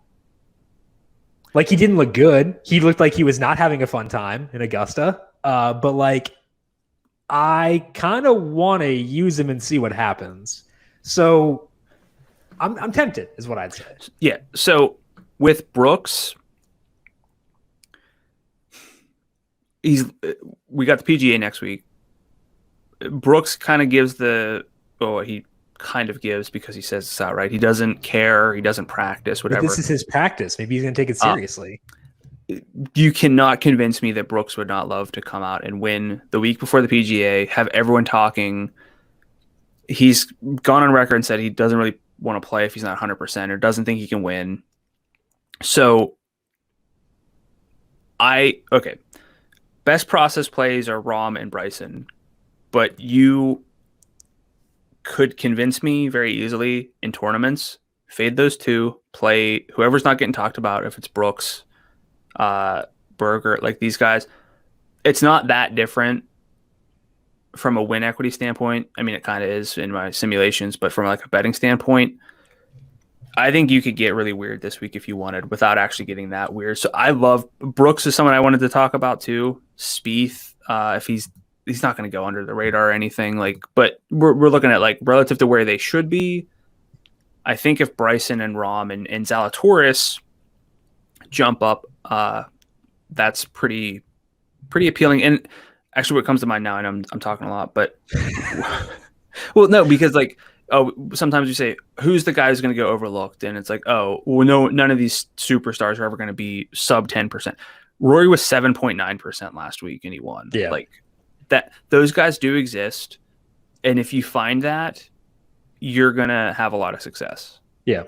Like, he didn't look good. He looked like he was not having a fun time in Augusta. But like, I kind of want to use him and see what happens. So I'm tempted is what I'd say. Yeah. So with Brooks, we got the PGA next week. Brooks kind of gives he kind of gives because he says it's outright. He doesn't care. He doesn't practice, whatever. But this is his practice. Maybe he's going to take it seriously. You cannot convince me that Brooks would not love to come out and win the week before the PGA, have everyone talking. He's gone on record and said he doesn't really want to play if he's not 100% or doesn't think he can win. So best process plays are Rahm and Bryson, but you could convince me very easily in tournaments, fade those two, play whoever's not getting talked about. If it's Brooks, Berger, like these guys, it's not that different from a win equity standpoint. I mean, it kind of is in my simulations, but from like a betting standpoint, I think you could get really weird this week if you wanted without actually getting that weird. So I love Brooks is someone I wanted to talk about too. Spieth, if he's not going to go under the radar or anything, like, but we're looking at like relative to where they should be. I think if Bryson and Rahm and Zalatoris jump up, that's pretty appealing. And actually, what comes to mind now, and I'm talking a lot, but well, no, because like, sometimes you say, who's the guy who's going to go overlooked? And it's like, oh, well, no, none of these superstars are ever going to be sub 10%. Rory was 7.9% last week and he won. Yeah. Like that, those guys do exist. And if you find that, you're going to have a lot of success. Yeah.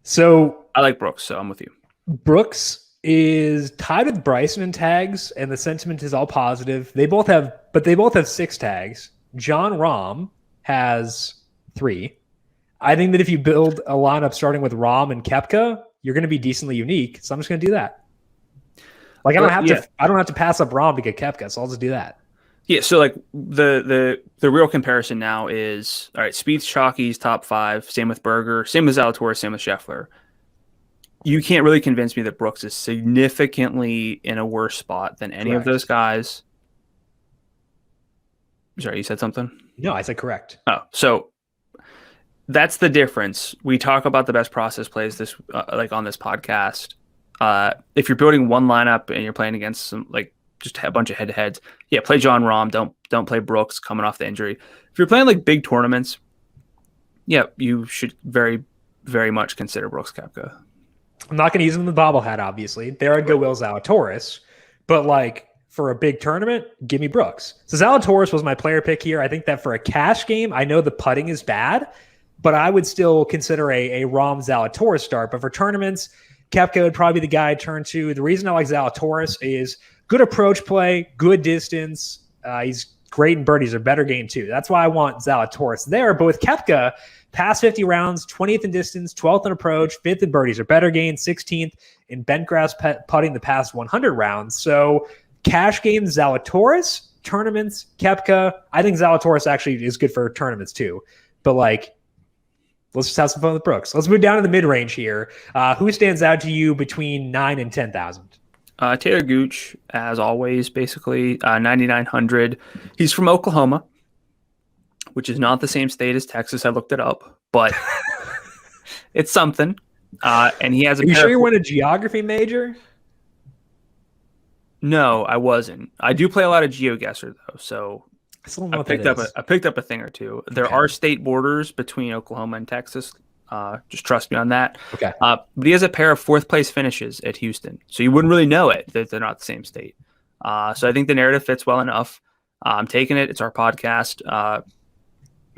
So I like Brooks, so I'm with you. Brooks is tied with Bryson in tags, and the sentiment is all positive. They both have 6 tags. John Rahm has 3. I think that if you build a lineup starting with Rahm and Koepka, you're going to be decently unique. So I'm just going to do that. Like I don't have to pass up Rahm to get Koepka, so I'll just do that. Yeah. So like the real comparison now is, all right, Spieth, Chalky's top 5. Same with Berger. Same with Zalatoris. Same with Scheffler. You can't really convince me that Brooks is significantly in a worse spot than any of those guys. Sorry, you said something? No, I said correct. Oh, so that's the difference. We talk about the best process plays this like on this podcast. If you're building one lineup and you're playing against some like just a bunch of head-to-heads, yeah, play John Rahm. Don't play Brooks coming off the injury. If you're playing like big tournaments, yeah, you should very, very much consider Brooks Koepka. I'm not going to use him in the bobblehead, obviously. There I'd go Will Zalatoris, but like for a big tournament, give me Brooks. So Zalatoris was my player pick here. I think that for a cash game, I know the putting is bad, but I would still consider a Rahm Zalatoris start. But for tournaments, Koepka would probably be the guy I turn to. The reason I like Zalatoris is good approach play, good distance. He's great in birdies, or better game too. That's why I want Zalatoris there. But with Koepka, past 50 rounds, 20th in distance, 12th in approach, 5th in birdies, or better gain, 16th in bent grass putting the past 100 rounds. So cash games, Zalatoris. Tournaments, Koepka. I think Zalatoris actually is good for tournaments too. But like, let's just have some fun with Brooks. Let's move down to the mid-range here. Who stands out to you between 9 and 10,000? Taylor Gooch, as always, basically 9,900. He's from Oklahoma, which is not the same state as Texas. I looked it up, but it's something. And he has a. Are you sure you weren't a geography major? No, I wasn't. I do play a lot of GeoGuessr though, so I picked up a thing or two. There are state borders between Oklahoma and Texas. Just trust me on that. Okay. But he has a pair of 4th place finishes at Houston, so you wouldn't really know it that they're not the same state. So I think the narrative fits well enough. I'm taking it. It's our podcast.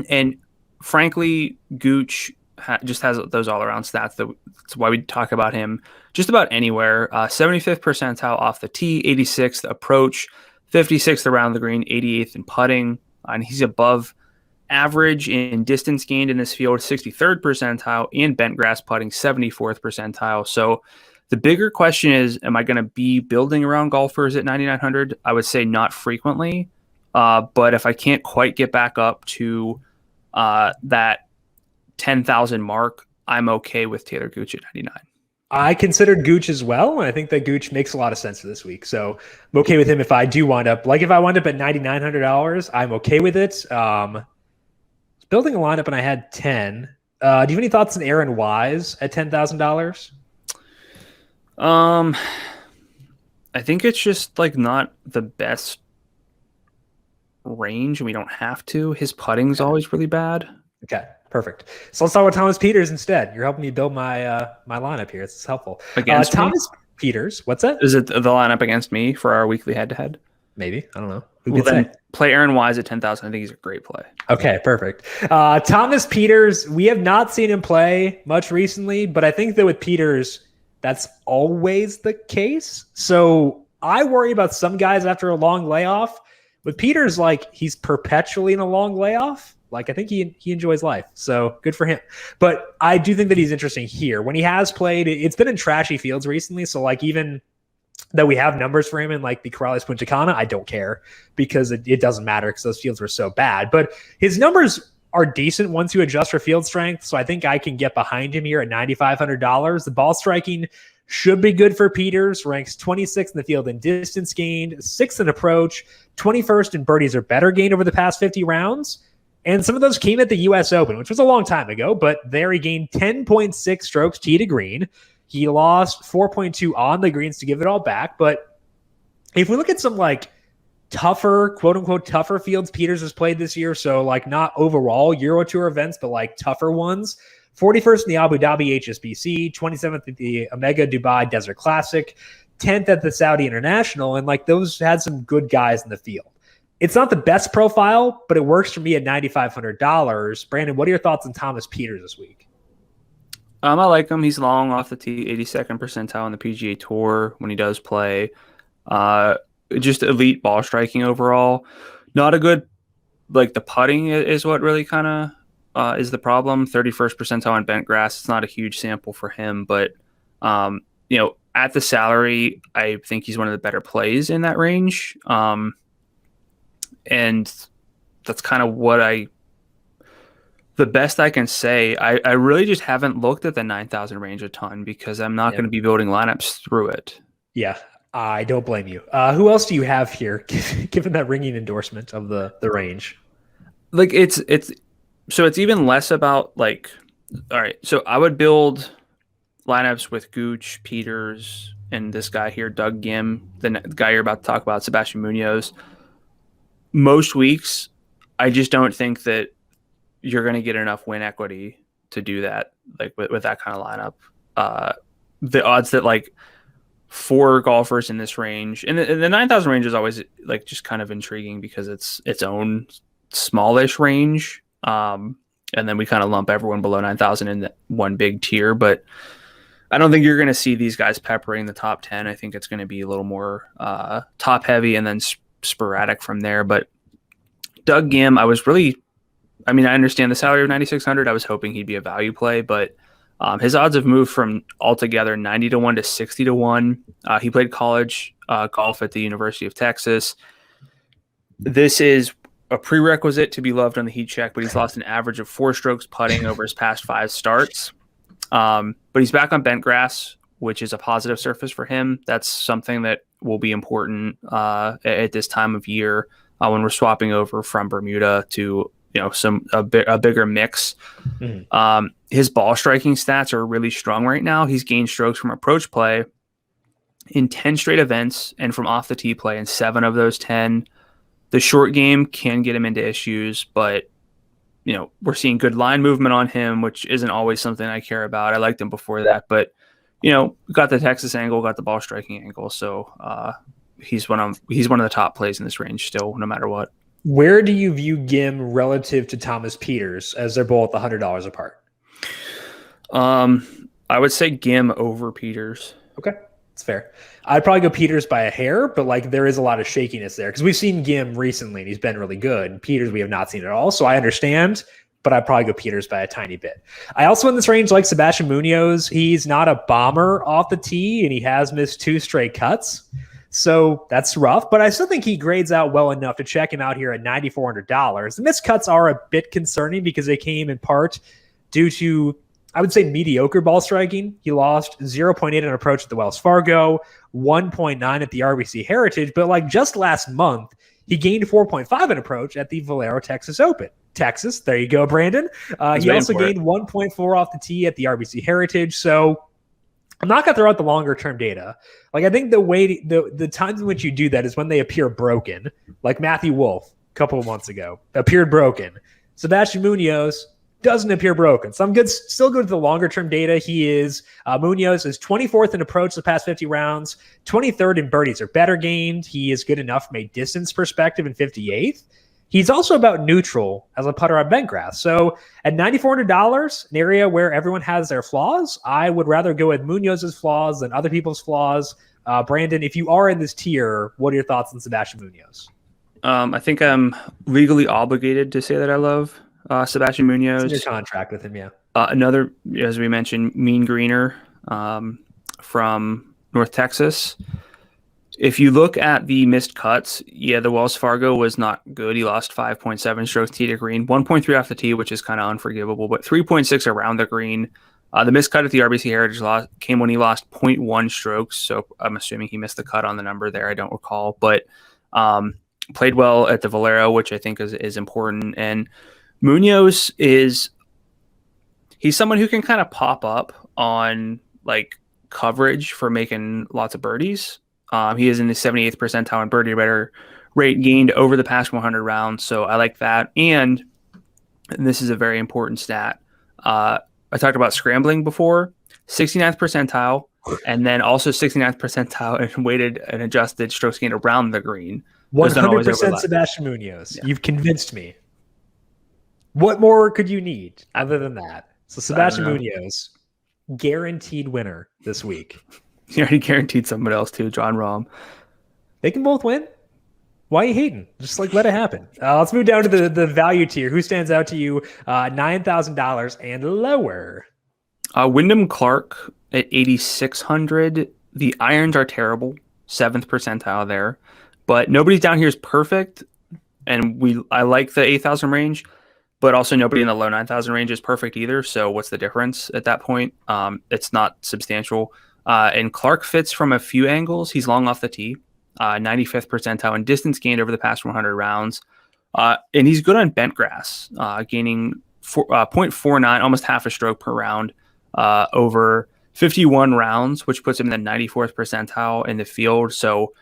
And frankly, Gooch just has those all-around stats. That's why we talk about him just about anywhere. 75th percentile off the tee, 86th approach, 56th around the green, 88th in putting. And he's above average in distance gained in this field, 63rd percentile, and bent grass putting, 74th percentile. So the bigger question is, am I going to be building around golfers at 9,900? I would say not frequently. But if I can't quite get back up to that 10,000 mark, I'm okay with Taylor Gooch at 99. I considered Gooch as well, and I think that Gooch makes a lot of sense for this week. So I'm okay with him if I do wind up, like if I wind up at $9,900, I'm okay with it. Building a lineup and I had 10. Do you have any thoughts on Aaron Wise at $10,000? I think it's just like not the best range, and we don't have to. His putting's always really bad. Okay, perfect. So let's talk about Thomas Peters instead. You're helping me build my my lineup here. This is helpful. Against me? Thomas Peters. What's that? Is it the lineup against me for our weekly head-to-head? Maybe. I don't know. Who Well, can then say? play Aaron Wise at 10,000. I think he's a great play. Okay, perfect. Thomas Peters, we have not seen him play much recently, but I think that with Peters, that's always the case. So I worry about some guys after a long layoff. With Peters, like, he's perpetually in a long layoff. Like, I think he enjoys life. So good for him. But I do think that he's interesting here. When he has played, it's been in trashy fields recently. So, like, even that we have numbers for him in like the Corrales Punta Cana, I don't care because it doesn't matter because those fields were so bad. But his numbers are decent once you adjust for field strength. So I think I can get behind him here at $9,500. The ball striking should be good for Peters. Ranks 26th in the field in distance gained, 6th in approach, 21st in birdies or better gained over the past 50 rounds. And some of those came at the US Open, which was a long time ago, but there he gained 10.6 strokes tee to green. He lost 4.2 on the greens to give it all back. But if we look at some like tougher, quote unquote, tougher fields Peters has played this year, so like not overall Euro Tour events, but like tougher ones, 41st in the Abu Dhabi HSBC, 27th at the Omega Dubai Desert Classic, 10th at the Saudi International. And like those had some good guys in the field. It's not the best profile, but it works for me at $9,500. Brandon, what are your thoughts on Thomas Peters this week? I like him. He's long off the tee, 82nd percentile on the PGA Tour when he does play. Just elite ball striking overall. Not a good, like the putting is what really kind of is the problem. 31st percentile on bent grass. It's not a huge sample for him, but at the salary, I think he's one of the better plays in that range. And that's kind of the best I can say. I really just haven't looked at the 9,000 range a ton because I'm not going to be building lineups through it. Yeah, I don't blame you. Who else do you have here, given that ringing endorsement of the range? Like it's even less about like, all right, so I would build lineups with Gooch, Peters, and this guy here, Doug Gim, the guy you're about to talk about, Sebastian Munoz. Most weeks, I just don't think that you're going to get enough win equity to do that, like with that kind of lineup. The odds that like 4 golfers in this range, and the 9,000 range is always like just kind of intriguing because it's its own smallish range. And then we kind of lump everyone below 9,000 in one big tier, but I don't think you're going to see these guys peppering the top 10. I think it's going to be a little more top heavy and then sporadic from there. But Doug Gim, I understand the salary of 9,600. I was hoping he'd be a value play, but his odds have moved from altogether 90-1 to 60-1. He played college golf at the University of Texas. This is a prerequisite to be loved on the heat check, but he's lost an average of 4 strokes putting over his past 5 starts. But he's back on bent grass, which is a positive surface for him. That's something that will be important at this time of year when we're swapping over from Bermuda to a bigger mix. Mm-hmm. His ball striking stats are really strong right now. He's gained strokes from approach play in 10 straight events and from off the tee play in 7 of those 10. The short game can get him into issues, but we're seeing good line movement on him, which isn't always something I care about. I liked him before that, but we got the Texas angle, got the ball striking angle, so he's one of the top plays in this range still, no matter what. Where do you view Gim relative to Thomas Peters, as they're both $100 apart? I would say Gim over Peters. Okay, that's fair. I'd probably go Peters by a hair, but like there is a lot of shakiness there because we've seen Gim recently and he's been really good. And Peters we have not seen at all, so I understand, but I'd probably go Peters by a tiny bit. I also in this range like Sebastian Munoz. He's not a bomber off the tee, and he has missed 2 straight cuts. So that's rough, but I still think he grades out well enough to check him out here at $9,400. The missed cuts are a bit concerning because they came in part due to, I would say, mediocre ball striking. He lost 0.8 on approach at the Wells Fargo, 1.9 at the RBC Heritage, but like just last month, he gained 4.5 in approach at the Valero Texas Open. Texas, there you go, Brandon. He also gained 1.4 off the tee at the RBC Heritage, so I'm not going to throw out the longer-term data. Like I think the times in which you do that is when they appear broken, like Matthew Wolff a couple of months ago appeared broken. Sebastian Munoz doesn't appear broken. So I'm still good with the longer term data. He is Munoz is 24th in approach the past 50 rounds, 23rd in birdies or better gained. He is good enough from a distance perspective in 58th. He's also about neutral as a putter on bent grass. So at $9,400, an area where everyone has their flaws, I would rather go with Munoz's flaws than other people's flaws. Brandon, if you are in this tier, what are your thoughts on Sebastian Munoz? I think I'm legally obligated to say that I love Sebastian Munoz. It's in your contract with him, yeah. Another, as we mentioned, mean greener from North Texas. If you look at the missed cuts, the Wells Fargo was not good. He lost 5.7 strokes tee to green, 1.3 off the tee, which is kind of unforgivable, but 3.6 around the green. The missed cut at the RBC Heritage came when he lost 0.1 strokes, so I'm assuming he missed the cut on the number there. I don't recall, but played well at the Valero, which I think is important. And Munoz he's someone who can kind of pop up on like coverage for making lots of birdies. He is in the 78th percentile in birdie better rate gained over the past 100 rounds. So I like that. And this is a very important stat. I talked about scrambling before, 69th percentile, and then also 69th percentile in weighted and adjusted strokes gained around the green. 100% Sebastian Munoz. Yeah. You've convinced me. What more could you need other than that? So Sebastian Munoz, guaranteed winner this week. You already guaranteed someone else too, John Rahm. They can both win. Why are you hating? Just let it happen. Let's move down to the value tier. Who stands out to you? $9,000 and lower. Wyndham Clark at 8,600. The irons are terrible. 7th percentile there. But nobody's down here is perfect. And I like the 8,000 range. But also nobody in the low 9,000 range is perfect either. So what's the difference at that point? It's not substantial. And Clark fits from a few angles. He's long off the tee, 95th percentile in distance gained over the past 100 rounds. And he's good on bent grass, gaining 0.49, almost half a stroke per round over 51 rounds, which puts him in the 94th percentile in the field. So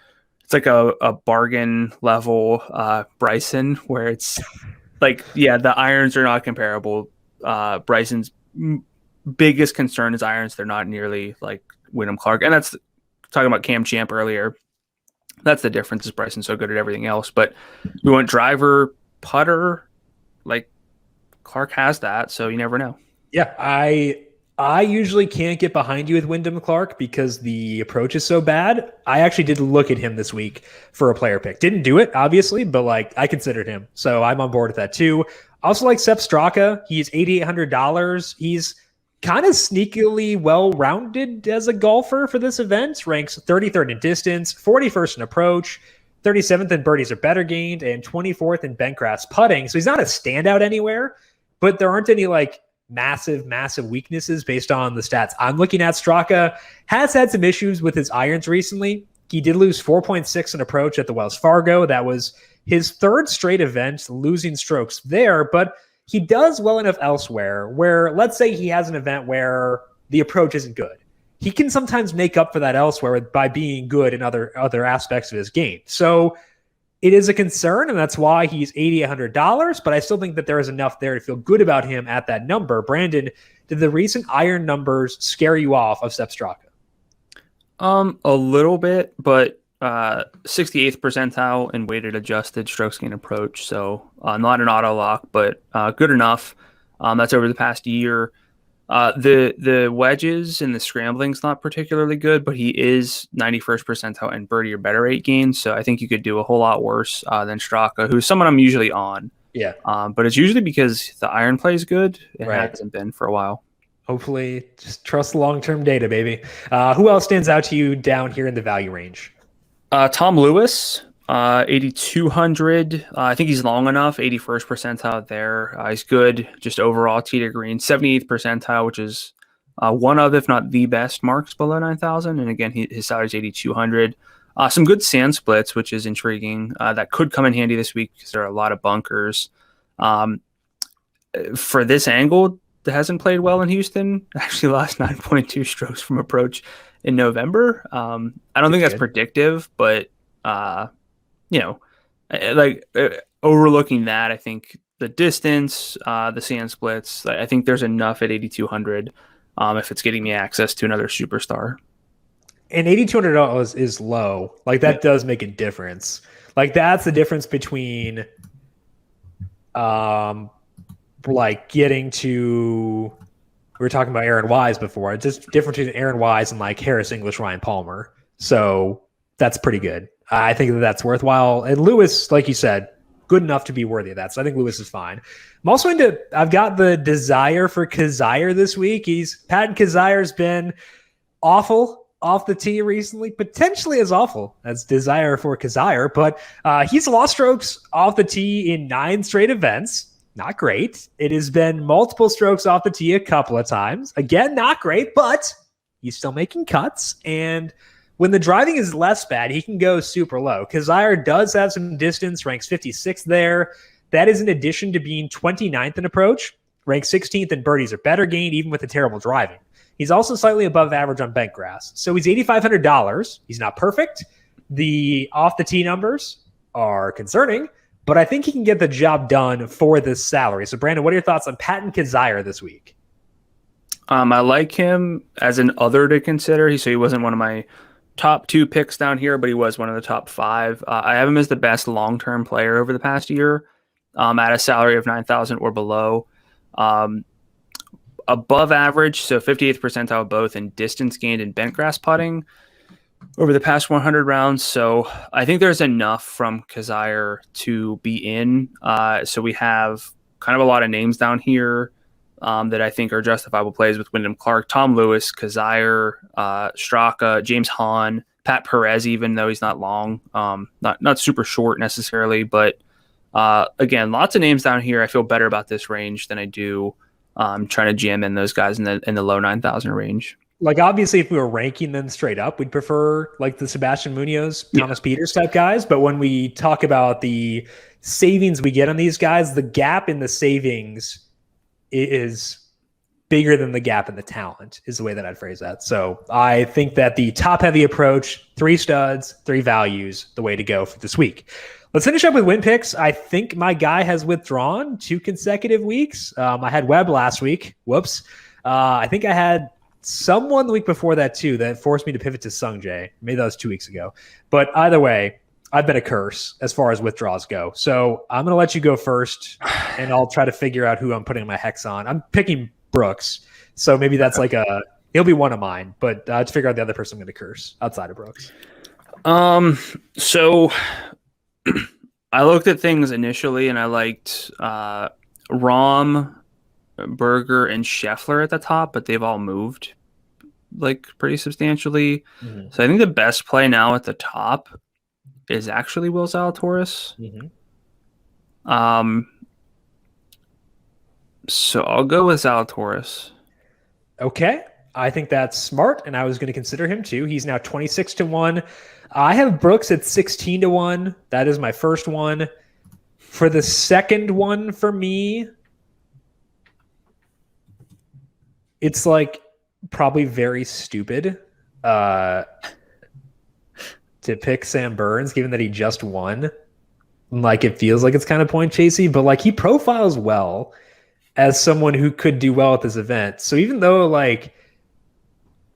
it's like a bargain level Bryson, where it's like, the irons are not comparable. Bryson's biggest concern is irons. They're not nearly like Wyndham Clark. And that's talking about Cam Champ earlier. That's the difference, is Bryson's so good at everything else. But we want driver, putter, like Clark has that, so you never know. Yeah, I usually can't get behind you with Wyndham Clark because the approach is so bad. I actually did look at him this week for a player pick. Didn't do it, obviously, but I considered him. So I'm on board with that too. Also like Seth Strocka. He's $8,800. He's kind of sneakily well-rounded as a golfer for this event. Ranks 33rd in distance, 41st in approach, 37th in birdies or better gained, and 24th in bent grass putting. So he's not a standout anywhere, but there aren't any massive weaknesses based on the stats I'm looking at. Straka has had some issues with his irons recently. He did lose 4.6 in approach at the Wells Fargo. That was his third straight event losing strokes there, but he does well enough elsewhere where, let's say he has an event where the approach isn't good. He can sometimes make up for that elsewhere by being good in other aspects of his game. So it is a concern, and that's why he's $8,800, but I still think that there is enough there to feel good about him at that number. Brandon, did the recent iron numbers scare you off of Seth Strocka? A little bit, but 68th percentile in weighted adjusted strokes gained approach. So not an auto lock, but good enough. That's over the past year. The wedges and the scrambling's not particularly good, but he is 91st percentile in birdie or better rate gains. So I think you could do a whole lot worse than Straka, who's someone I'm usually on. Yeah. But it's usually because the iron play is good. It hasn't been for a while. Hopefully, just trust long-term data, baby. Who else stands out to you down here in the value range? Tom Lewis, 8,200. I think he's long enough. 81st percentile there. He's good just overall tee to green. 78th percentile, which is one of, if not the best marks below 9,000. And again, his salary is 8,200. Some good sand splits, which is intriguing. That could come in handy this week because there are a lot of bunkers. For this angle, that hasn't played well in Houston. Actually lost 9.2 strokes from approach in November. I don't think that's predictive, but overlooking that, I think the distance, the sand splits. I think there's enough at 8,200 if it's getting me access to another superstar. And $8,200 is low. Like that does make a difference. Like that's the difference between like getting to, we were talking about Aaron Wise before. It's just different between Aaron Wise and like Harris English, Ryan Palmer. So that's pretty good. I think that's worthwhile. And Lewis, like you said, good enough to be worthy of that. So I think Lewis is fine. I'm also I've got the desire for Kidzyer this week. Pat and Kidzier's been awful off the tee recently, potentially as awful as desire for Kidzyer, but he's lost strokes off the tee in 9 straight events. Not great. It has been multiple strokes off the tee a couple of times. Again, not great, but he's still making cuts. And when the driving is less bad, he can go super low. Kidzyer does have some distance, ranks 56th there. That is in addition to being 29th in approach, ranks 16th in birdies or better gained, even with the terrible driving. He's also slightly above average on bent grass. So he's $8,500. He's not perfect. The off the tee numbers are concerning, but I think he can get the job done for this salary. So Brandon, what are your thoughts on Pat and Kidzyer this week? I like him as an other to consider. He wasn't one of my top 2 picks down here, but he was one of the top 5. I have him as the best long-term player over the past year at a salary of $9,000 or below. Above average, so 58th percentile both in distance gained and bent grass putting over the past 100 rounds. So I think there's enough from Kidzyer to be in. So we have kind of a lot of names down here that I think are justifiable plays with Wyndham Clark, Tom Lewis, Kidzyer, Strocka, James Hahn, Pat Perez, even though he's not long, not super short necessarily. But again, lots of names down here. I feel better about this range than I do trying to jam in those guys in the low 9,000 range. Like obviously, if we were ranking them straight up, we'd prefer like the Sebastian Munoz, Thomas Peters type guys. But when we talk about the savings we get on these guys, the gap in the savings is bigger than the gap in the talent is the way that I'd phrase that. So I think that the top heavy approach, 3 studs, 3 values, the way to go for this week. Let's finish up with win picks. I think my guy has withdrawn 2 consecutive weeks. I had Webb last week. Whoops. I think I had someone the week before that too that forced me to pivot to Sungjae. Maybe that was 2 weeks ago. But either way, I've been a curse as far as withdrawals go. So I'm going to let you go first, and I'll try to figure out who I'm putting my hex on. I'm picking Brooks. So maybe that's like he'll be one of mine. But to figure out the other person I'm going to curse outside of Brooks. So I looked at things initially, and I liked Rahm, Berger, and Scheffler at the top, but they've all moved like pretty substantially. Mm-hmm. So I think the best play now at the top is actually Will Zalatoris. Mm-hmm. So I'll go with Zalatoris. Okay. I think that's smart, and I was going to consider him too. He's now 26-1. I have Brooks at 16-1. That is my first one. For the second one for me, it's like probably very stupid to pick Sam Burns, given that he just won. Like it feels like it's kind of point chasey, but like he profiles well as someone who could do well at this event. So even though like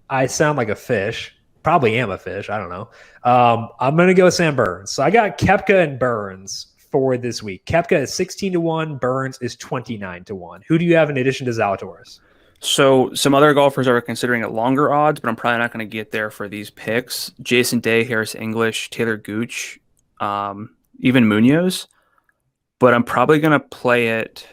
I sound like a fish, probably am a fish, I don't know. I'm going to go with Sam Burns. So I got Koepka and Burns for this week. Koepka is 16-1. Burns is 29-1. Who do you have in addition to Zalatoris? So some other golfers are considering it longer odds, but I'm probably not going to get there for these picks. Jason Day, Harris English, Taylor Gooch, even Munoz. But I'm probably going to play it.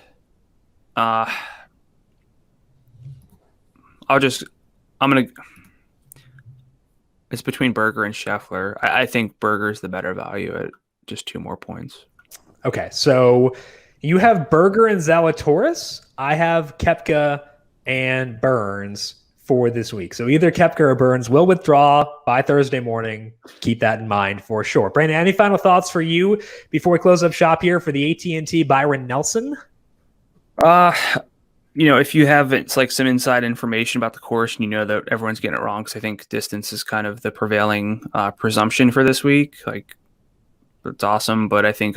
It's between Berger and Scheffler. I think Berger's the better value at just 2 more points. Okay, so you have Berger and Zalatoris. I have Koepka and Burns for this week. So either Koepka or Burns will withdraw by Thursday morning. Keep that in mind for sure. Brandon, any final thoughts for you before we close up shop here for the AT&T Byron Nelson? If you have it's like some inside information about the course and you know that everyone's getting it wrong, because I think distance is kind of the prevailing presumption for this week. Like, it's awesome, but I think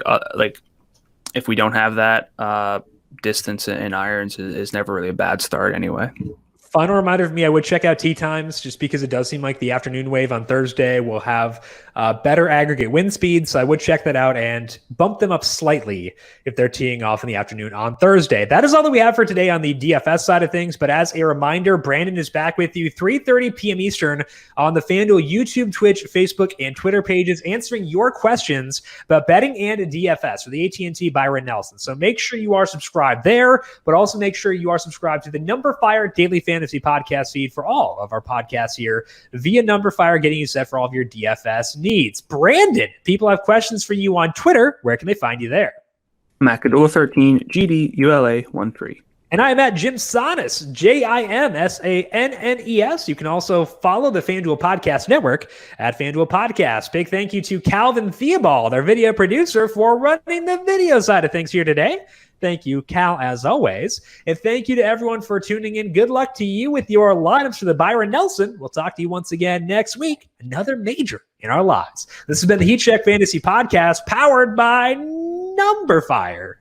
if we don't have that, distance in irons is never really a bad start anyway. Final reminder for me, I would check out tee times just because it does seem like the afternoon wave on Thursday will have better aggregate wind speed. So I would check that out and bump them up slightly if they're teeing off in the afternoon on Thursday. That is all that we have for today on the DFS side of things. But as a reminder, Brandon is back with you 3:30 p.m. Eastern on the FanDuel YouTube, Twitch, Facebook, and Twitter pages, answering your questions about betting and DFS for the AT&T Byron Nelson. So make sure you are subscribed there, but also make sure you are subscribed to the numberFire Daily Fantasy Podcast feed for all of our podcasts here via numberFire, getting you set for all of your DFS needs. Brandon, people have questions for you on Twitter. Where can they find you there? I'm at Gdula13, GDULA13. And I'm at Jim Sannes, JIMSANNES. You can also follow the FanDuel Podcast Network at FanDuel Podcast. Big thank you to Calvin Theobald, our video producer, for running the video side of things here today. Thank you, Cal, as always. And thank you to everyone for tuning in. Good luck to you with your lineups for the Byron Nelson. We'll talk to you once again next week. Another major in our lives. This has been the Heat Check Fantasy Podcast, powered by numberFire.